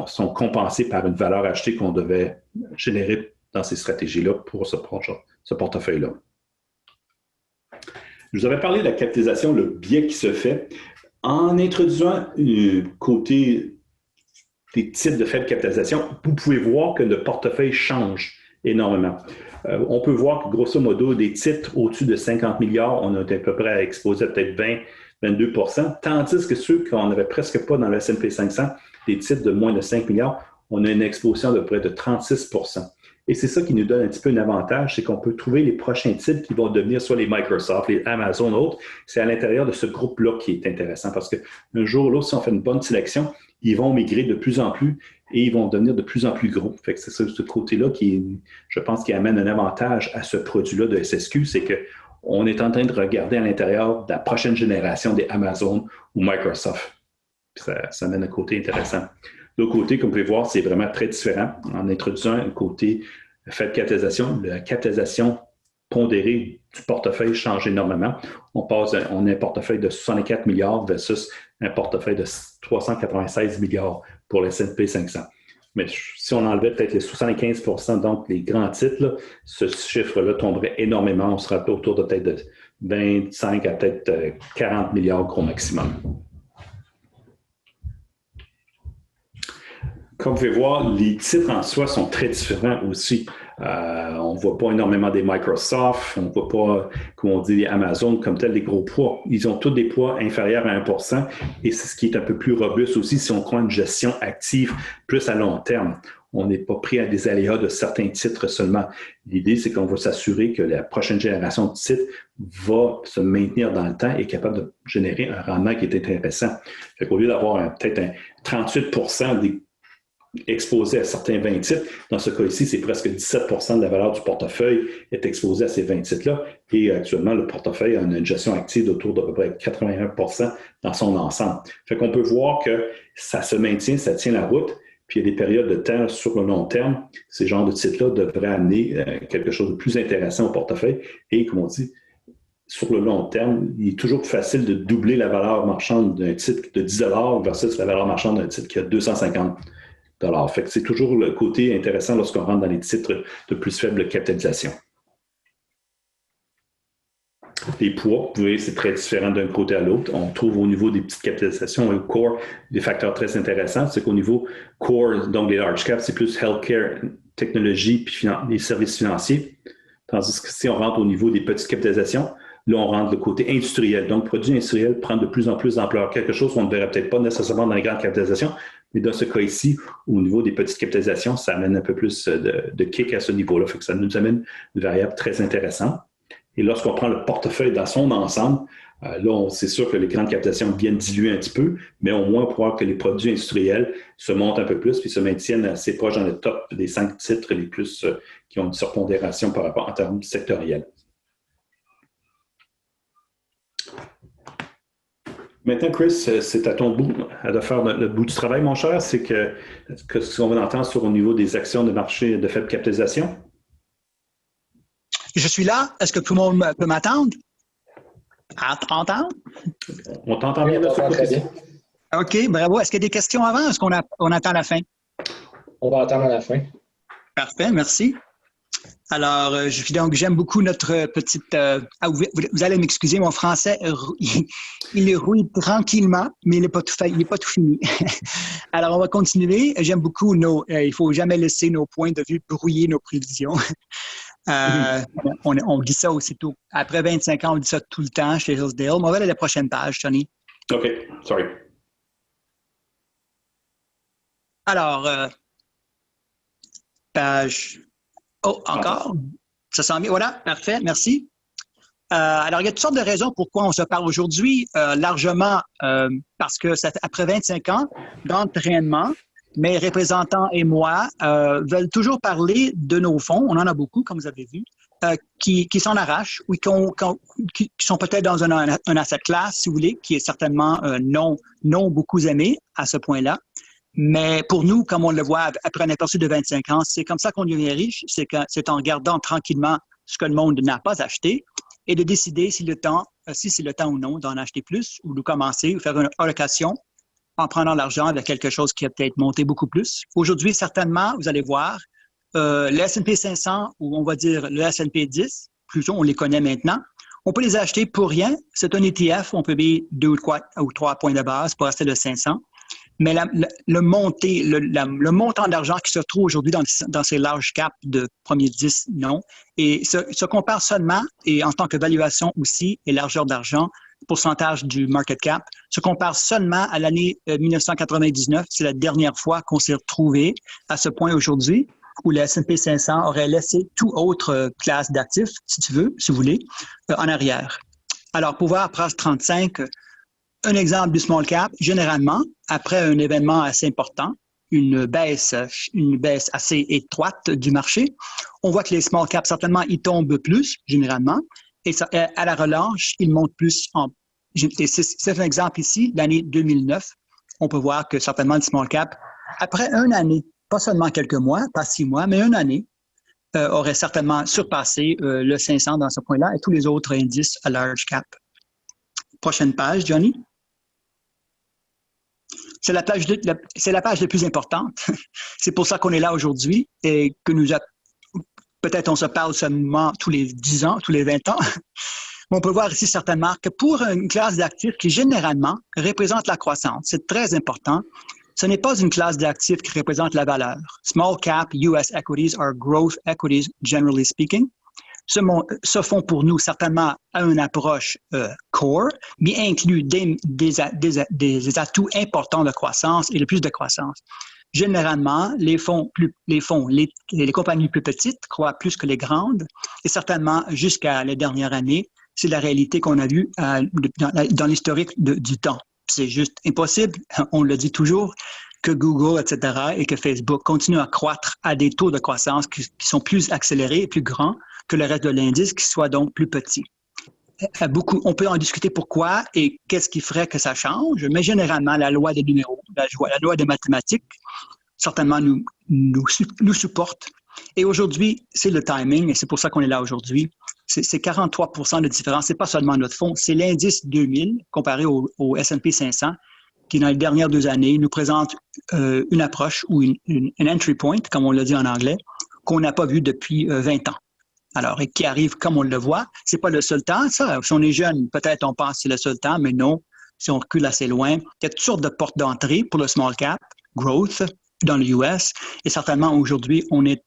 sont compensées par une valeur ajoutée qu'on devait générer dans ces stratégies-là pour ce portefeuille-là. Je vous avais parlé de la capitalisation, le biais qui se fait. En introduisant côté des types de faible capitalisation, vous pouvez voir que le portefeuille change énormément. On peut voir que, grosso modo, des titres au-dessus de 50 milliards, on est à peu près exposé à peut-être 20-22 %, tandis que ceux qu'on n'avait presque pas dans le S&P 500, des titres de moins de 5 milliards, on a une exposition de près de 36 %. Et c'est ça qui nous donne un petit peu un avantage, c'est qu'on peut trouver les prochains titres qui vont devenir soit les Microsoft, les Amazon, autres. C'est à l'intérieur de ce groupe-là qui est intéressant parce qu'un jour ou l'autre, si on fait une bonne sélection, ils vont migrer de plus en plus et ils vont devenir de plus en plus gros. Fait que c'est ce côté-là qui, je pense, qui amène un avantage à ce produit-là de SSQ, c'est qu'on est en train de regarder à l'intérieur de la prochaine génération des Amazon ou Microsoft. Ça amène un côté intéressant. L'autre côté, comme vous pouvez voir, c'est vraiment très différent. En introduisant un côté faible capitalisation, la capitalisation pondérée du portefeuille change énormément. On a un portefeuille de 64 milliards versus un portefeuille de 396 milliards pour le S&P 500. Mais si on enlevait peut-être les 75 %, donc les grands titres, là, ce chiffre-là tomberait énormément. On sera autour de peut-être de 25 à peut-être 40 milliards gros maximum. Comme vous pouvez voir, les titres en soi sont très différents aussi. On ne voit pas énormément des Microsoft, on ne voit pas, comme on dit, Amazon comme tel, des gros poids. Ils ont tous des poids inférieurs à 1 et c'est ce qui est un peu plus robuste aussi si on croit une gestion active plus à long terme. On n'est pas pris à des aléas de certains titres seulement. L'idée, c'est qu'on va s'assurer que la prochaine génération de titres va se maintenir dans le temps et est capable de générer un rendement qui est intéressant. Fait qu'au lieu d'avoir peut-être un 38 exposé à certains 20 titres, dans ce cas ici, c'est presque 17 de la valeur du portefeuille est exposée à ces 20 titres-là. Et actuellement, le portefeuille a une gestion active d'autour d'à peu près 81 dans son ensemble. Fait qu'on peut voir que ça se maintient, ça tient la route. Puis il y a des périodes de temps sur le long terme. Ces genres de titres-là devraient amener quelque chose de plus intéressant au portefeuille. Et comme on dit, sur le long terme, il est toujours facile de doubler la valeur marchande d'un titre de 10 versus la valeur marchande d'un titre qui a 250 Fait que c'est toujours le côté intéressant lorsqu'on rentre dans les titres de plus faible capitalisation. Les poids, vous voyez, c'est très différent d'un côté à l'autre. On trouve au niveau des petites capitalisations, au core, des facteurs très intéressants. C'est qu'au niveau core, donc les large caps, c'est plus healthcare, technologie, puis les services financiers. Tandis que si on rentre au niveau des petites capitalisations, là, on rentre le côté industriel. Donc, produit industriel prend de plus en plus d'ampleur. Quelque chose qu'on ne verrait peut-être pas nécessairement dans les grandes capitalisations, mais dans ce cas ici, au niveau des petites capitalisations, ça amène un peu plus de kick à ce niveau-là. Fait que ça nous amène une variable très intéressante. Et lorsqu'on prend le portefeuille dans son ensemble, là, c'est sûr que les grandes captations viennent diluer un petit peu, mais au moins pour voir que les produits industriels se montent un peu plus puis se maintiennent assez proches dans le top des 5 titres les plus qui ont une surpondération par rapport en termes sectoriels. Maintenant, Chris, c'est à ton bout de faire le bout du travail, mon cher. C'est que ce qu'on va entendre sur au niveau des actions de marché de faible capitalisation. Je suis là. Est-ce que tout le monde peut m'attendre? On t'entend bien de ce côté-ci. OK, bravo. Est-ce qu'il y a des questions avant? Est-ce qu'on attend la fin? On va attendre à la fin. Parfait, merci. Alors, j'aime beaucoup notre petite... vous allez m'excuser, mon français, il rouille tranquillement, mais il n'est pas tout fini. Alors, on va continuer. J'aime beaucoup il ne faut jamais laisser nos points de vue brouiller nos prévisions. On dit ça aussitôt. Après 25 ans, on dit ça tout le temps chez Hillsdale. On va aller à la prochaine page, Tony. OK, sorry. Alors, page... Oh, encore? Ça sent bien. Voilà, parfait, merci. Alors, il y a toutes sortes de raisons pourquoi on se parle aujourd'hui, largement parce que après 25 ans d'entraînement, mes représentants et moi veulent toujours parler de nos fonds. On en a beaucoup, comme vous avez vu, qui s'en arrachent ou qui sont peut-être dans un asset class, si vous voulez, qui est certainement non beaucoup aimé à ce point-là. Mais pour nous, comme on le voit après un aperçu de 25 ans, c'est comme ça qu'on devient riche. C'est en regardant tranquillement ce que le monde n'a pas acheté et de décider si c'est le temps ou non d'en acheter plus ou de commencer ou faire une allocation en prenant l'argent avec quelque chose qui a peut-être monté beaucoup plus. Aujourd'hui, certainement, vous allez voir, le S&P 500 ou on va dire le S&P 10, plutôt on les connaît maintenant, on peut les acheter pour rien. C'est un ETF, on peut payer 2 ou 3 points de base pour rester de 500. Mais le montant d'argent qui se trouve aujourd'hui dans ces large caps de premier 10, non. Et se compare seulement, et en tant que valuation aussi, et largeur d'argent, pourcentage du market cap, se compare seulement à l'année 1999. C'est la dernière fois qu'on s'est retrouvé à ce point aujourd'hui où le S&P 500 aurait laissé toute autre classe d'actifs, si vous voulez, en arrière. Alors, pour voir page 35, un exemple du small cap, généralement, après un événement assez important, une baisse assez étroite du marché, on voit que les small caps, certainement, ils tombent plus, généralement, et à la relâche, ils montent plus. Et c'est un exemple ici, l'année 2009. On peut voir que certainement le small cap, après une année, pas seulement quelques mois, pas 6 mois, mais une année, aurait certainement surpassé le 500 dans ce point-là et tous les autres indices à large cap. Prochaine page, Johnny. C'est la page la plus importante. C'est pour ça qu'on est là aujourd'hui et que peut-être on se parle seulement tous les 10 ans, tous les 20 ans. Mais on peut voir ici certainement que pour une classe d'actifs qui généralement représente la croissance, c'est très important. Ce n'est pas une classe d'actifs qui représente la valeur. Small cap US equities are growth equities, generally speaking. Ce fonds, pour nous, certainement, a une approche core, mais inclut des atouts importants de croissance et le plus de croissance. Généralement, les compagnies plus petites croient plus que les grandes, et certainement, jusqu'à les dernières années, c'est la réalité qu'on a vue dans l'historique du temps. C'est juste impossible, on le dit toujours, que Google, etc., et que Facebook continuent à croître à des taux de croissance qui sont plus accélérés et plus grands que le reste de l'indice, qui soit donc plus petit. On peut en discuter pourquoi et qu'est-ce qui ferait que ça change, mais généralement, la loi des numéros, la loi des mathématiques, certainement nous supporte. Et aujourd'hui, c'est le timing, et c'est pour ça qu'on est là aujourd'hui. C'est 43% de différence. C'est pas seulement notre fonds, c'est l'indice 2000 comparé au S&P 500, qui, dans les dernières 2 années, nous présente une approche ou une entry point, comme on le dit en anglais, qu'on n'a pas vu depuis 20 ans. Alors, et qui arrive comme on le voit. C'est pas le seul temps, ça. Si on est jeune, peut-être on pense que c'est le seul temps, mais non. Si on recule assez loin, il y a toutes sortes de portes d'entrée pour le small cap, growth, dans le US. Et certainement, aujourd'hui, on est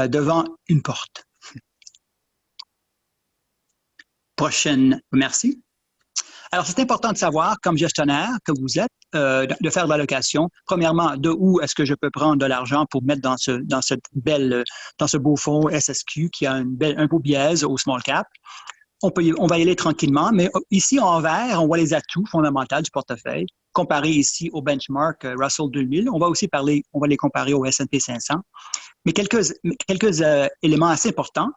devant une porte. Prochaine, merci. Alors, c'est important de savoir, comme gestionnaire que vous êtes, de faire de l'allocation. Premièrement, de où est-ce que je peux prendre de l'argent pour mettre dans ce beau fonds SSQ qui a un beau biaise au small cap. On va y aller tranquillement, mais ici, en vert, on voit les atouts fondamentaux du portefeuille. Comparé ici au benchmark Russell 2000, on va les comparer au S&P 500. Mais quelques éléments assez importants.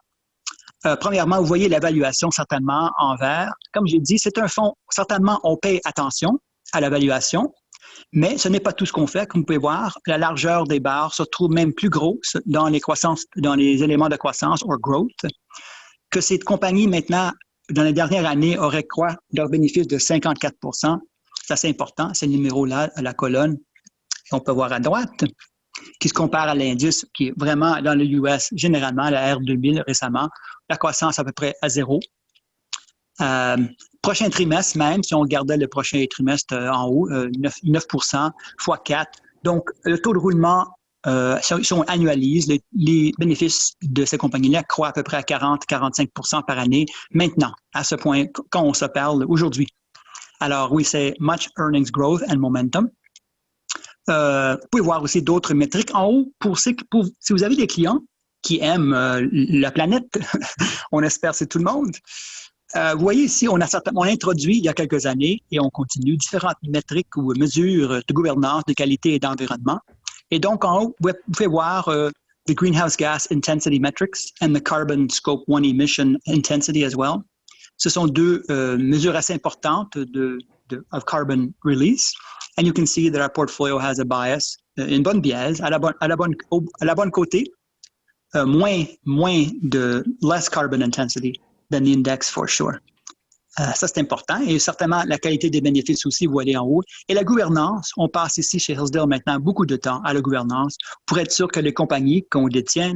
Premièrement, vous voyez l'évaluation certainement en vert. Comme j'ai dit, c'est un fonds, certainement, on paye attention à l'évaluation, mais ce n'est pas tout ce qu'on fait. Comme vous pouvez voir, la largeur des barres se trouve même plus grosse dans les éléments de croissance ou growth, que ces compagnies, maintenant, dans les dernières années, auraient quoi? Leur bénéfice de 54 %. C'est assez important, c'est le numéro-là à la colonne qu'on peut voir à droite, qui se compare à l'indice qui est vraiment dans le US, généralement, la R2000 récemment, la croissance à peu près à 0. Prochain trimestre même, si on regardait le prochain trimestre en haut, 9 % fois 4. Donc, le taux de roulement, si on annualise, les bénéfices de ces compagnies-là croient à peu près à 40-45 % par année maintenant, à ce point, quand on se parle aujourd'hui. Alors oui, c'est Much Earnings Growth and Momentum. Vous pouvez voir aussi d'autres métriques en haut si vous avez des clients qui aiment la planète, on espère que c'est tout le monde. Vous voyez ici, on a introduit il y a quelques années et on continue différentes métriques ou mesures de gouvernance, de qualité et d'environnement. Et donc en haut, vous pouvez voir the Greenhouse Gas Intensity Metrics and the Carbon Scope 1 Emission Intensity as well. Ce sont 2 mesures assez importantes of carbon release. And you can see that our portfolio has a bias, une bonne biaise, à la bonne côté, less carbon intensity than the index for sure. Ça, c'est important. Et certainement, la qualité des bénéfices aussi, vous voyez en haut. Et la gouvernance, on passe ici chez Hillsdale maintenant beaucoup de temps à la gouvernance pour être sûr que les compagnies qu'on détient,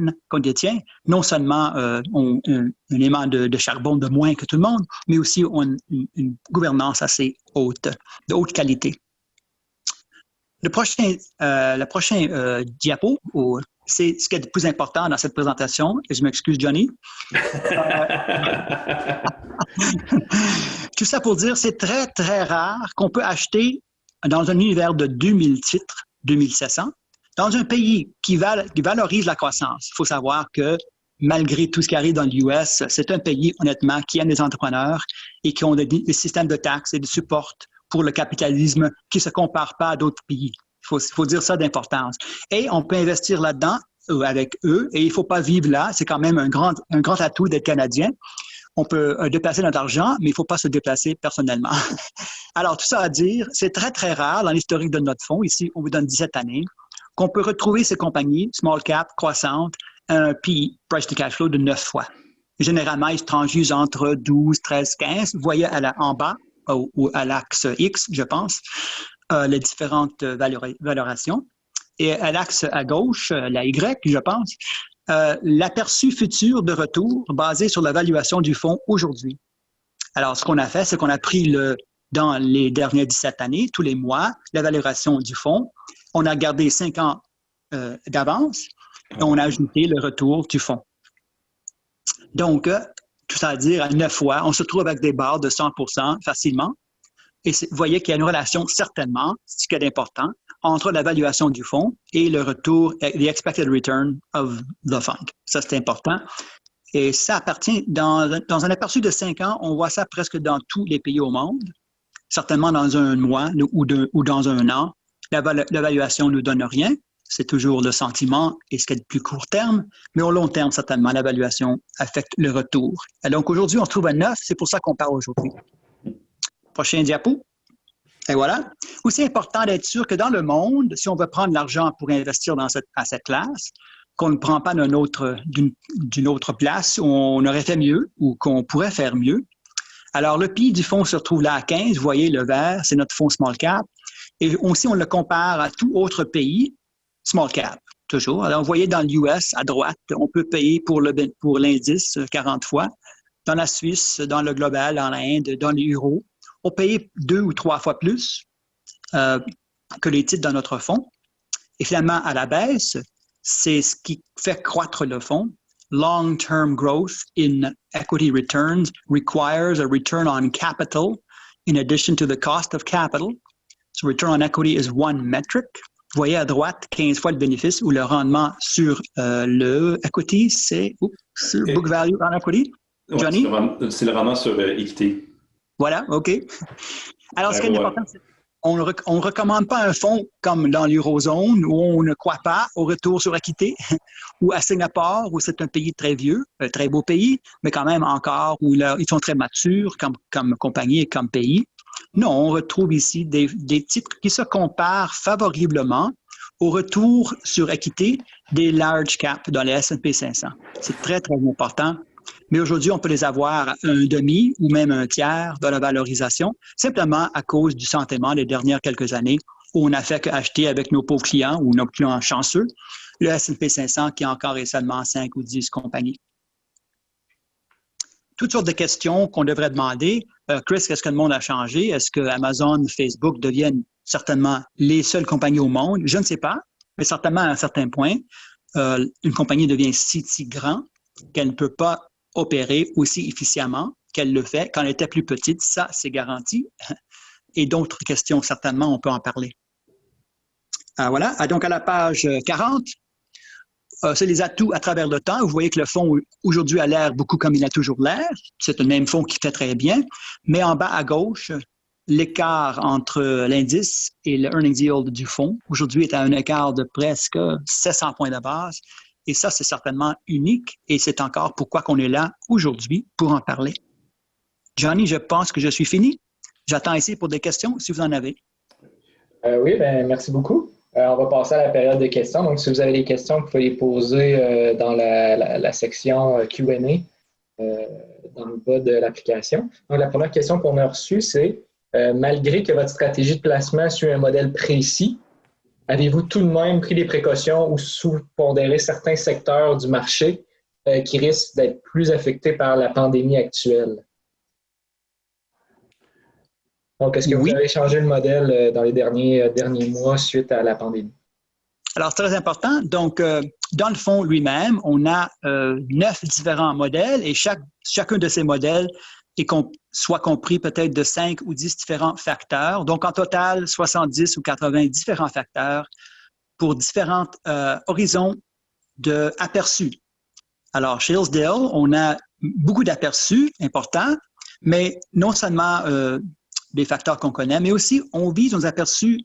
non seulement ont un élément de charbon de moins que tout le monde, mais aussi ont une gouvernance assez haute, de haute qualité. Le prochain diapo, c'est ce qui est le plus important dans cette présentation. Et je m'excuse, Johnny. Tout ça pour dire, c'est très, très rare qu'on peut acheter dans un univers de 2000 titres, 2700, dans un pays qui valorise la croissance. Il faut savoir que malgré tout ce qui arrive dans l'US, c'est un pays, honnêtement, qui aime les entrepreneurs et qui ont des systèmes de taxes et de support pour le capitalisme qui ne se compare pas à d'autres pays. Il faut dire ça d'importance. Et on peut investir là-dedans avec eux et il ne faut pas vivre là. C'est quand même un grand atout d'être Canadien. On peut déplacer notre argent, mais il ne faut pas se déplacer personnellement. Alors, tout ça à dire, c'est très, très rare dans l'historique de notre fonds. Ici, on vous donne 17 années, qu'on peut retrouver ces compagnies, small cap, croissantes, un PE, price to cash flow, de 9 fois. Généralement, ils se transjugent entre 12, 13, 15. Vous voyez en bas, ou à l'axe X, je pense, les différentes valorations. Et à l'axe à gauche, la Y, je pense, l'aperçu futur de retour basé sur la valuation du fonds aujourd'hui. Alors, ce qu'on a fait, c'est qu'on a pris dans les dernières 17 années, tous les mois, la valorisation du fonds. on a gardé 5 ans d'avance et on a ajouté le retour du fonds. Donc, tout ça à dire, à 9 fois, on se trouve avec des barres de 100% facilement. Et vous voyez qu'il y a une relation, certainement, ce qui est important, entre la valuation du fonds et le retour, the expected return of the fund. Ça, c'est important. Et ça appartient, dans un aperçu de 5 ans, on voit ça presque dans tous les pays au monde. Certainement dans un mois ou dans un an, l'évaluation ne donne rien. C'est toujours le sentiment et ce qui est de plus court terme, mais au long terme, certainement, l'évaluation affecte le retour. Et donc, aujourd'hui, on se trouve à 9, c'est pour ça qu'on parle aujourd'hui. Prochain diapo. Et voilà. Aussi important d'être sûr que dans le monde, si on veut prendre l'argent pour investir dans à cette classe, qu'on ne prend pas d'une autre place où on aurait fait mieux ou qu'on pourrait faire mieux. Alors, le PI du fonds se retrouve là à 15. Vous voyez, le vert, c'est notre fonds small cap. Et aussi, on le compare à tout autre pays, small cap, toujours. Alors, vous voyez, dans l'US, à droite, on peut payer pour l'indice 40 fois. Dans la Suisse, dans le global, dans l'Inde, dans l'euro, on paye 2 ou 3 fois plus que les titres dans notre fonds. Et finalement, à la baisse, c'est ce qui fait croître le fonds. Long-term growth in equity returns requires a return on capital in addition to the cost of capital. So return on equity is one metric. Vous voyez à droite, 15 fois le bénéfice ou le rendement sur le equity, c'est book value on equity. Johnny? C'est le rendement sur équité. Voilà, OK. Alors, ce qui est important, c'est on ne recommande pas un fonds comme dans l'Eurozone où on ne croit pas au retour sur équité ou à Singapour où c'est un pays très vieux, un très beau pays, mais quand même encore où ils sont très matures comme compagnie et comme pays. Non, on retrouve ici des titres qui se comparent favorablement au retour sur équité des large caps dans les S&P 500. C'est très, très important. Mais aujourd'hui, on peut les avoir à un demi ou même un tiers de la valorisation, simplement à cause du sentiment des dernières quelques années où on n'a fait qu'acheter avec nos pauvres clients ou nos clients chanceux le S&P 500 qui encore est seulement 5 ou 10 compagnies. Toutes sortes de questions qu'on devrait demander. Chris, est-ce que le monde a changé? Est-ce que Amazon, Facebook deviennent certainement les seules compagnies au monde? Je ne sais pas, mais certainement à un certain point, une compagnie devient si grand qu'elle ne peut pas opérer aussi efficacement qu'elle le fait quand elle était plus petite. Ça, c'est garanti. Et d'autres questions, certainement, on peut en parler. Voilà. Donc, à la page 40, c'est les atouts à travers le temps. Vous voyez que le fonds, aujourd'hui, a l'air beaucoup comme il a toujours l'air. C'est le même fonds qui fait très bien. Mais en bas à gauche, l'écart entre l'indice et le earnings yield du fonds, aujourd'hui, est à un écart de presque 700 points de base. Et ça, c'est certainement unique et c'est encore pourquoi qu'on est là aujourd'hui pour en parler. Johnny, je pense que je suis fini. J'attends ici pour des questions, si vous en avez. Oui, merci beaucoup. On va passer à la période de questions. Donc, si vous avez des questions, vous pouvez les poser dans la section Q&A dans le bas de l'application. Donc, la première question qu'on a reçue, c'est malgré que votre stratégie de placement suit un modèle précis, avez-vous tout de même pris des précautions ou sous-pondéré certains secteurs du marché qui risquent d'être plus affectés par la pandémie actuelle? Donc, est-ce que vous avez changé le modèle dans les derniers mois suite à la pandémie? Alors, très important. Donc, dans le fonds lui-même, on a 9 différents modèles et chacun de ces modèles soit compris peut-être de 5 ou 10 différents facteurs. Donc, en total, 70 ou 80 différents facteurs pour différents horizons d'aperçus. Alors, chez Hillsdale, on a beaucoup d'aperçus importants, mais non seulement des facteurs qu'on connaît, mais aussi on vise nos aperçus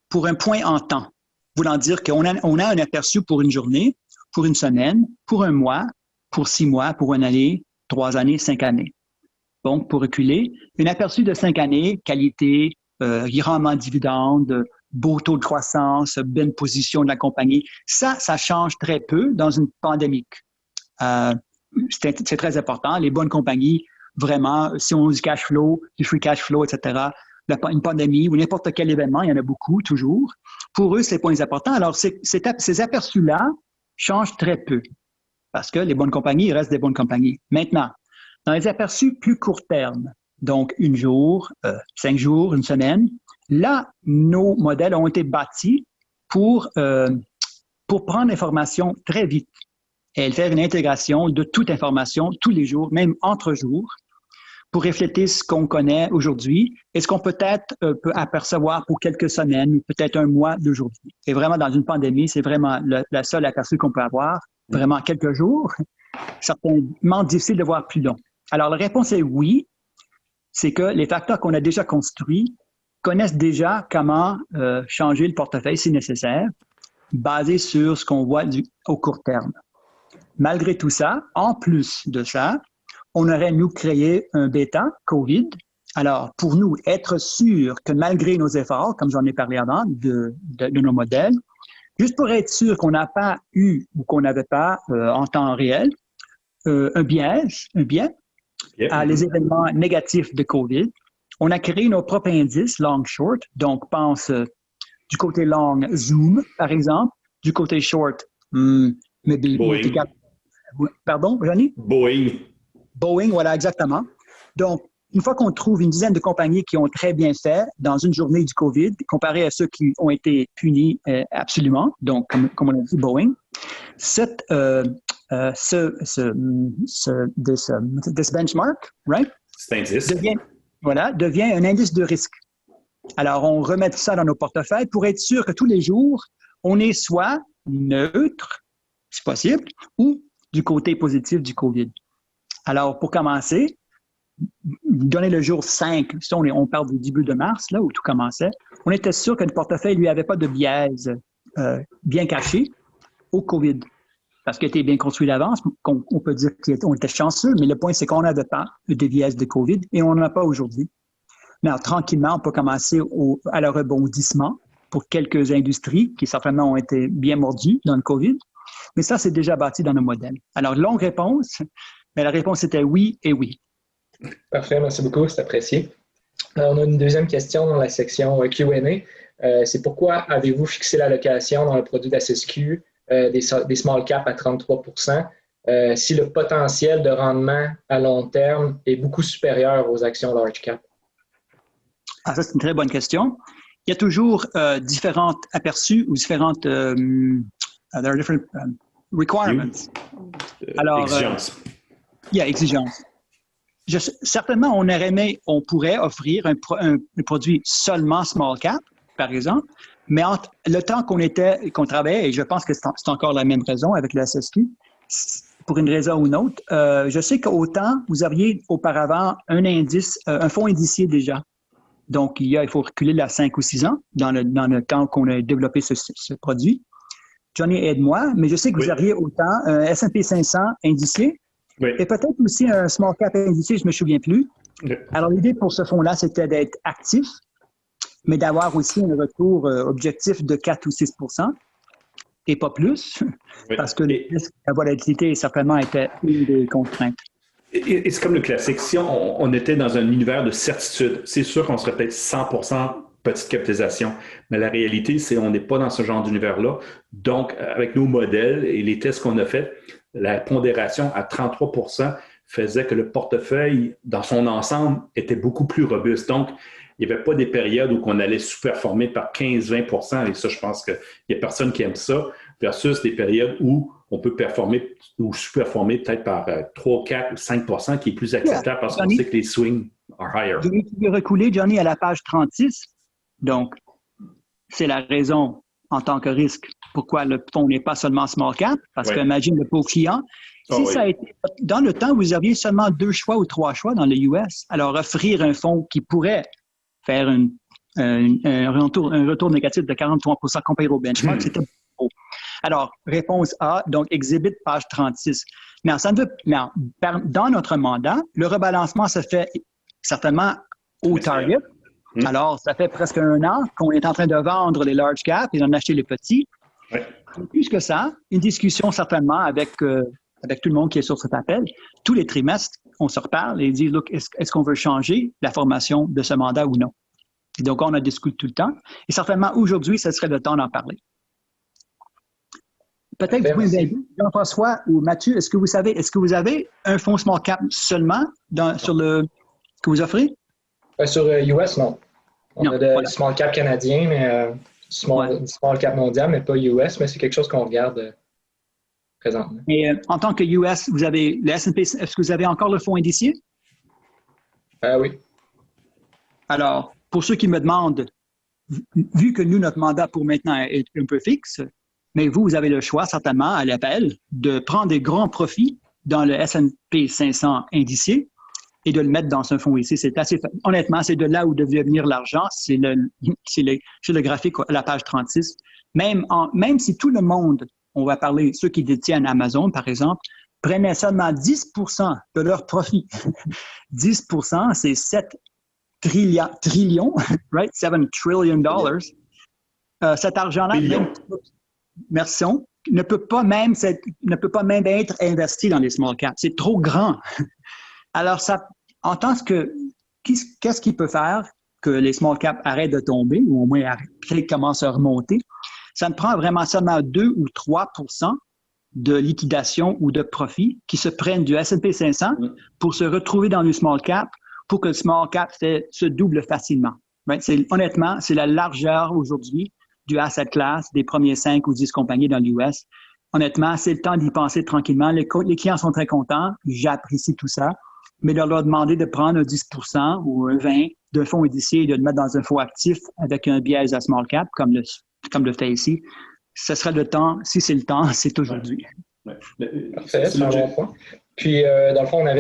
pour un point en temps. Voulant dire qu'on a un aperçu pour une journée, pour une semaine, pour un mois, pour 6 mois, pour une année, 3 années, 5 années. Donc, pour reculer, un aperçu de 5 années, qualité, rendement dividende, beau taux de croissance, bonne position de la compagnie, ça change très peu dans une pandémie. C'est très important. Les bonnes compagnies, vraiment, si on a du cash flow, du free cash flow, etc., une pandémie ou n'importe quel événement, il y en a beaucoup, toujours. Pour eux, c'est les points importants. Alors, ces aperçus-là changent très peu parce que les bonnes compagnies restent des bonnes compagnies. Maintenant, dans les aperçus plus court terme, donc 1 jour, 5 jours, une semaine, Là, nos modèles ont été bâtis pour prendre l'information très vite et faire une intégration de toute information tous les jours, même entre jours, pour refléter ce qu'on connaît aujourd'hui et ce qu'on peut-être peut apercevoir pour quelques semaines ou peut-être un mois d'aujourd'hui. Et vraiment, dans une pandémie, c'est vraiment la seule aperçu qu'on peut avoir, vraiment quelques jours, certainement difficile de voir plus long. Alors, la réponse est oui, c'est que les facteurs qu'on a déjà construits connaissent déjà comment changer le portefeuille si nécessaire, basé sur ce qu'on voit au court terme. Malgré tout ça, en plus de ça, on aurait, nous, créé un bêta COVID. Alors, pour nous, être sûr que malgré nos efforts, comme j'en ai parlé avant, de nos modèles, juste pour être sûr qu'on n'a pas eu ou qu'on n'avait pas en temps réel un biais à les événements négatifs de COVID, on a créé nos propres indices long-short. Donc, pense du côté long, Zoom, par exemple. Du côté short, Boeing. Pardon, Johnny? Boeing, voilà, exactement. Donc, une fois qu'on trouve une dizaine de compagnies qui ont très bien fait dans une journée du COVID, comparé à ceux qui ont été punis absolument, donc, comme on a dit, Boeing, this benchmark, right? devient un indice de risque. Alors, on remet ça dans nos portefeuilles pour être sûr que tous les jours, on est soit neutre, si possible, ou du côté positif du COVID. Alors, pour commencer, donner le jour 5, si on parle du début de mars, là où tout commençait, on était sûr que le portefeuille, lui, avait pas de biais bien caché au COVID. Parce qu'il était bien construit d'avance, on peut dire qu'on était chanceux, mais le point, c'est qu'on n'avait pas de biais de COVID et on n'en a pas aujourd'hui. Mais alors, tranquillement, on peut commencer à le rebondissement pour quelques industries qui certainement ont été bien mordues dans le COVID. Mais ça, c'est déjà bâti dans nos modèles. Alors, longue réponse, mais la réponse était oui et oui. Parfait, merci beaucoup, c'est apprécié. Alors, on a une deuxième question dans la section Q&A. C'est pourquoi avez-vous fixé l'allocation dans le produit d'ASSQ des small caps à 33 % si le potentiel de rendement à long terme est beaucoup supérieur aux actions large cap? Ah, ça, c'est une très bonne question. Il y a toujours différentes aperçus ou différentes there are different requirements. Alors, exigences. Exigences. Certainement, on pourrait offrir un produit seulement small cap, par exemple, mais le temps qu'on travaillait, et je pense que c'est encore la même raison avec la SSQ, pour une raison ou une autre, je sais qu'autant vous aviez auparavant un fonds indicié déjà. Donc, il faut reculer à 5 ou 6 ans dans le temps qu'on a développé ce produit. Johnny, aide-moi, mais je sais que vous aviez autant un S&P 500 indicié et peut-être aussi un small cap indicié, je ne me souviens plus. Alors, l'idée pour ce fonds-là, c'était d'être actif, mais d'avoir aussi un retour objectif de 4 ou 6 % et pas plus, parce que la volatilité certainement était une des contraintes. Et c'est comme le classique. Si on était dans un univers de certitude, c'est sûr qu'on serait peut-être 100% petite capitalisation. Mais la réalité, c'est qu'on n'est pas dans ce genre d'univers-là. Donc, avec nos modèles et les tests qu'on a faits, la pondération à 33 % faisait que le portefeuille, dans son ensemble, était beaucoup plus robuste. Donc, il n'y avait pas des périodes où on allait sous-performer par 15-20 % et ça, je pense qu'il n'y a personne qui aime ça, versus des périodes où on peut performer ou sous-performer peut-être par 3, 4 ou 5 % qui est plus acceptable parce qu'on sait que les swings are higher. Je vais reculer, Johnny, à la page 36. Donc, c'est la raison en tant que risque pourquoi le fonds n'est pas seulement small cap, parce qu'imagine le pauvre client. Si ça a été, dans le temps, vous aviez seulement 2 choix ou 3 choix dans le US. Alors, offrir un fonds qui pourrait faire un retour négatif de 43 % comparé au benchmark, c'était beau. Alors, réponse A, donc exhibit page 36. Mais dans notre mandat, le rebalancement se fait certainement au target. Alors, ça fait presque 1 an qu'on est en train de vendre les large caps et d'en acheter les petits. Plus que ça, une discussion certainement avec tout le monde qui est sur cet appel. Tous les trimestres, on se reparle et dit, look, est-ce qu'on veut changer la formation de ce mandat ou non? Et donc, on en discute tout le temps. Et certainement, aujourd'hui, ce serait le temps d'en parler. Peut-être que vous pouvez m'aider, Jean-François ou Mathieu, est-ce que vous avez un fonds small cap seulement que vous offrez? Sur US, non. On a de small cap canadien, mais small cap mondial, mais pas US, mais c'est quelque chose qu'on regarde présentement. Et en tant que US, vous avez le S&P, est-ce que vous avez encore le fonds indicié? Oui. Alors, pour ceux qui me demandent, vu que nous, notre mandat pour maintenant est un peu fixe, mais vous avez le choix certainement à l'appel de prendre des grands profits dans le S&P 500 indicié et de le mettre dans un fonds ici. C'est assez, honnêtement, c'est de là où devait venir l'argent. C'est le graphique à la page 36. Même si tout le monde, on va parler, ceux qui détiennent Amazon, par exemple, prenaient seulement 10% de leurs profits. 10%, c'est 7 trillions, right? 7 trillion dollars. Cet argent-là, merci, ne peut pas même être investi dans les small caps. C'est trop grand. Alors, en tant que, qu'est-ce qui peut faire que les small caps arrêtent de tomber ou au moins commencent à remonter? Ça ne prend vraiment seulement 2 ou 3% de liquidation ou de profit qui se prennent du S&P 500 pour se retrouver dans le small cap pour que le small cap se double facilement. Right? Honnêtement, c'est la largeur aujourd'hui du asset class des premiers 5 ou 10 compagnies dans l'US. Honnêtement, c'est le temps d'y penser tranquillement. Les clients sont très contents. J'apprécie tout ça. Mais de leur demander de prendre un 10% ou un 20% d'un fonds indicié et de le mettre dans un fonds actif avec un biais à small cap, comme le fait ici, ce serait le temps. Si c'est le temps, c'est aujourd'hui. Parfait, c'est un bon point. Puis, dans le fond, on va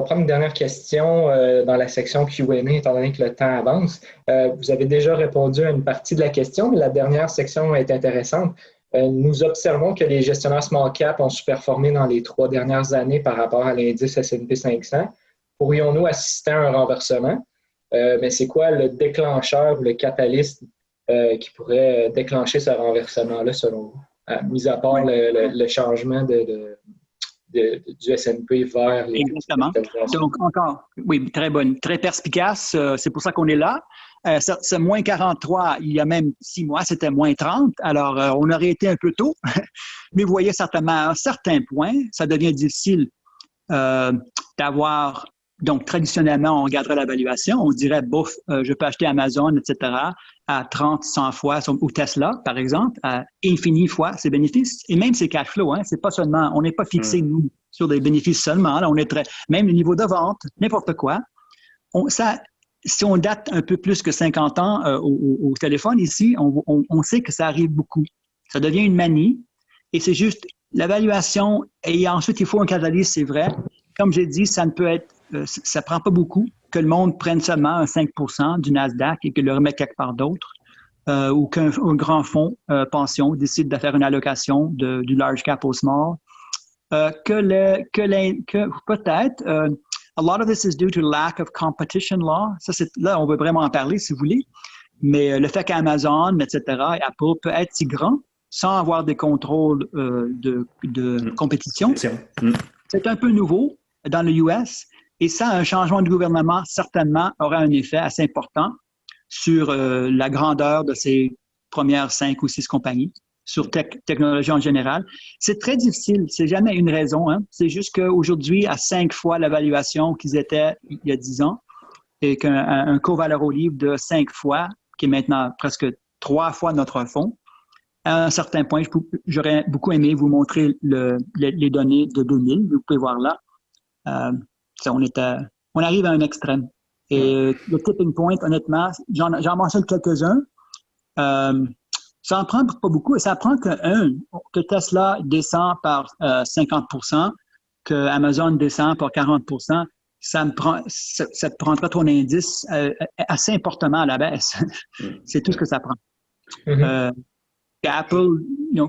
prendre une dernière question dans la section Q&A, étant donné que le temps avance. Vous avez déjà répondu à une partie de la question, mais la dernière section est intéressante. Nous observons que les gestionnaires small cap ont sous-performé dans les 3 dernières années par rapport à l'indice S&P 500. Pourrions-nous assister à un renversement? Mais c'est quoi le déclencheur ou le catalyste qui pourrait déclencher ce renversement-là, selon vous? Mis à part le changement du S&P vers les... Exactement. Donc, encore, oui, très bonne, très perspicace. C'est pour ça qu'on est là. C'est moins 43, il y a même 6 mois, c'était moins 30. Alors, on aurait été un peu tôt. Mais vous voyez certainement, à un certain point, ça devient difficile d'avoir... Donc, traditionnellement, on regarderait la valuation. On dirait, bof, je peux acheter Amazon, etc., à 30, 100 fois, ou Tesla, par exemple, à infini fois ses bénéfices. Et même ses cash flows, hein, c'est pas seulement, on n'est pas fixé, nous, sur des bénéfices seulement. Là, on est même le niveau de vente, n'importe quoi. Si on date un peu plus que 50 ans au téléphone ici, on sait que ça arrive beaucoup. Ça devient une manie. Et c'est juste l'évaluation. Et ensuite, il faut un catalyse, c'est vrai. Comme j'ai dit, ça ne prend pas beaucoup que le monde prenne seulement un 5% du Nasdaq et que le remette quelque part d'autre, ou qu'un grand fonds pension décide de faire une allocation du large cap au small. Peut-être, a lot of this is due to lack of competition law. Là, on veut vraiment en parler si vous voulez. Mais le fait qu'Amazon, etc., et Apple peut être si grand sans avoir des contrôles de compétition, c'est un peu nouveau dans le US. Et ça, un changement de gouvernement, certainement, aura un effet assez important sur la grandeur de ces premières 5 ou 6 compagnies, sur technologie en général. C'est très difficile. C'est jamais une raison. Hein. C'est juste qu'aujourd'hui, à 5 fois la valuation qu'ils étaient il y a 10 ans, et qu'un co-valeur au livre de 5 fois, qui est maintenant presque 3 fois notre fonds, à un certain point, j'aurais beaucoup aimé vous montrer les données de 2000. Vous pouvez voir là. On arrive à un extrême. Et le tipping point, honnêtement, j'en mentionne quelques-uns. Ça en prend pas beaucoup. Et ça prend que Tesla descend par 50%, que Amazon descend par 40%. Ça te prendra ton indice assez importantement à la baisse. C'est tout ce que ça prend. Apple,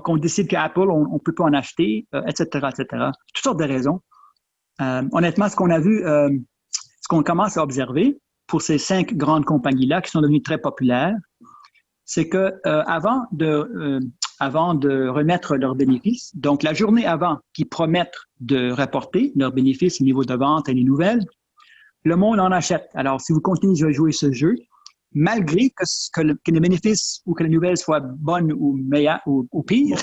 qu'on décide qu'Apple, on ne peut pas en acheter, etc., etc. Toutes sortes de raisons. Honnêtement, ce qu'on a vu, ce qu'on commence à observer pour ces 5 grandes compagnies-là qui sont devenues très populaires, c'est que avant de remettre leurs bénéfices, donc la journée avant qu'ils promettent de rapporter leurs bénéfices, le niveau de vente et les nouvelles, le monde en achète. Alors, si vous continuez à jouer ce jeu, malgré que les bénéfices ou que les nouvelles soient bonnes ou meilleures ou pires,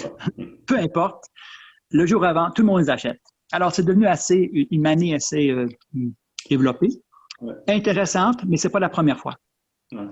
peu importe, le jour avant, tout le monde les achète. Alors, c'est devenu une manie assez développée, intéressante, mais ce n'est pas la première fois. Ouais.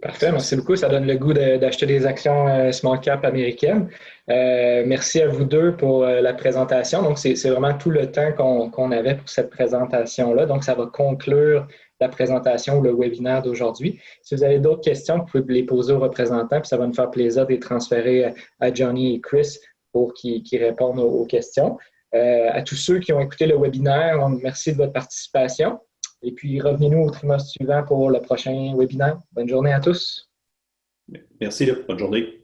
Parfait, merci beaucoup. Ça donne le goût d'acheter des actions small cap américaines. Merci à vous deux pour la présentation. Donc, c'est vraiment tout le temps qu'on avait pour cette présentation-là. Donc, ça va conclure la présentation ou le webinaire d'aujourd'hui. Si vous avez d'autres questions, vous pouvez les poser aux représentants, puis ça va nous faire plaisir de les transférer à Johnny et Chris pour qu'ils répondent aux questions. À tous ceux qui ont écouté le webinaire, merci de votre participation. Et puis, revenez-nous au trimestre suivant pour le prochain webinaire. Bonne journée à tous. Merci, bonne journée.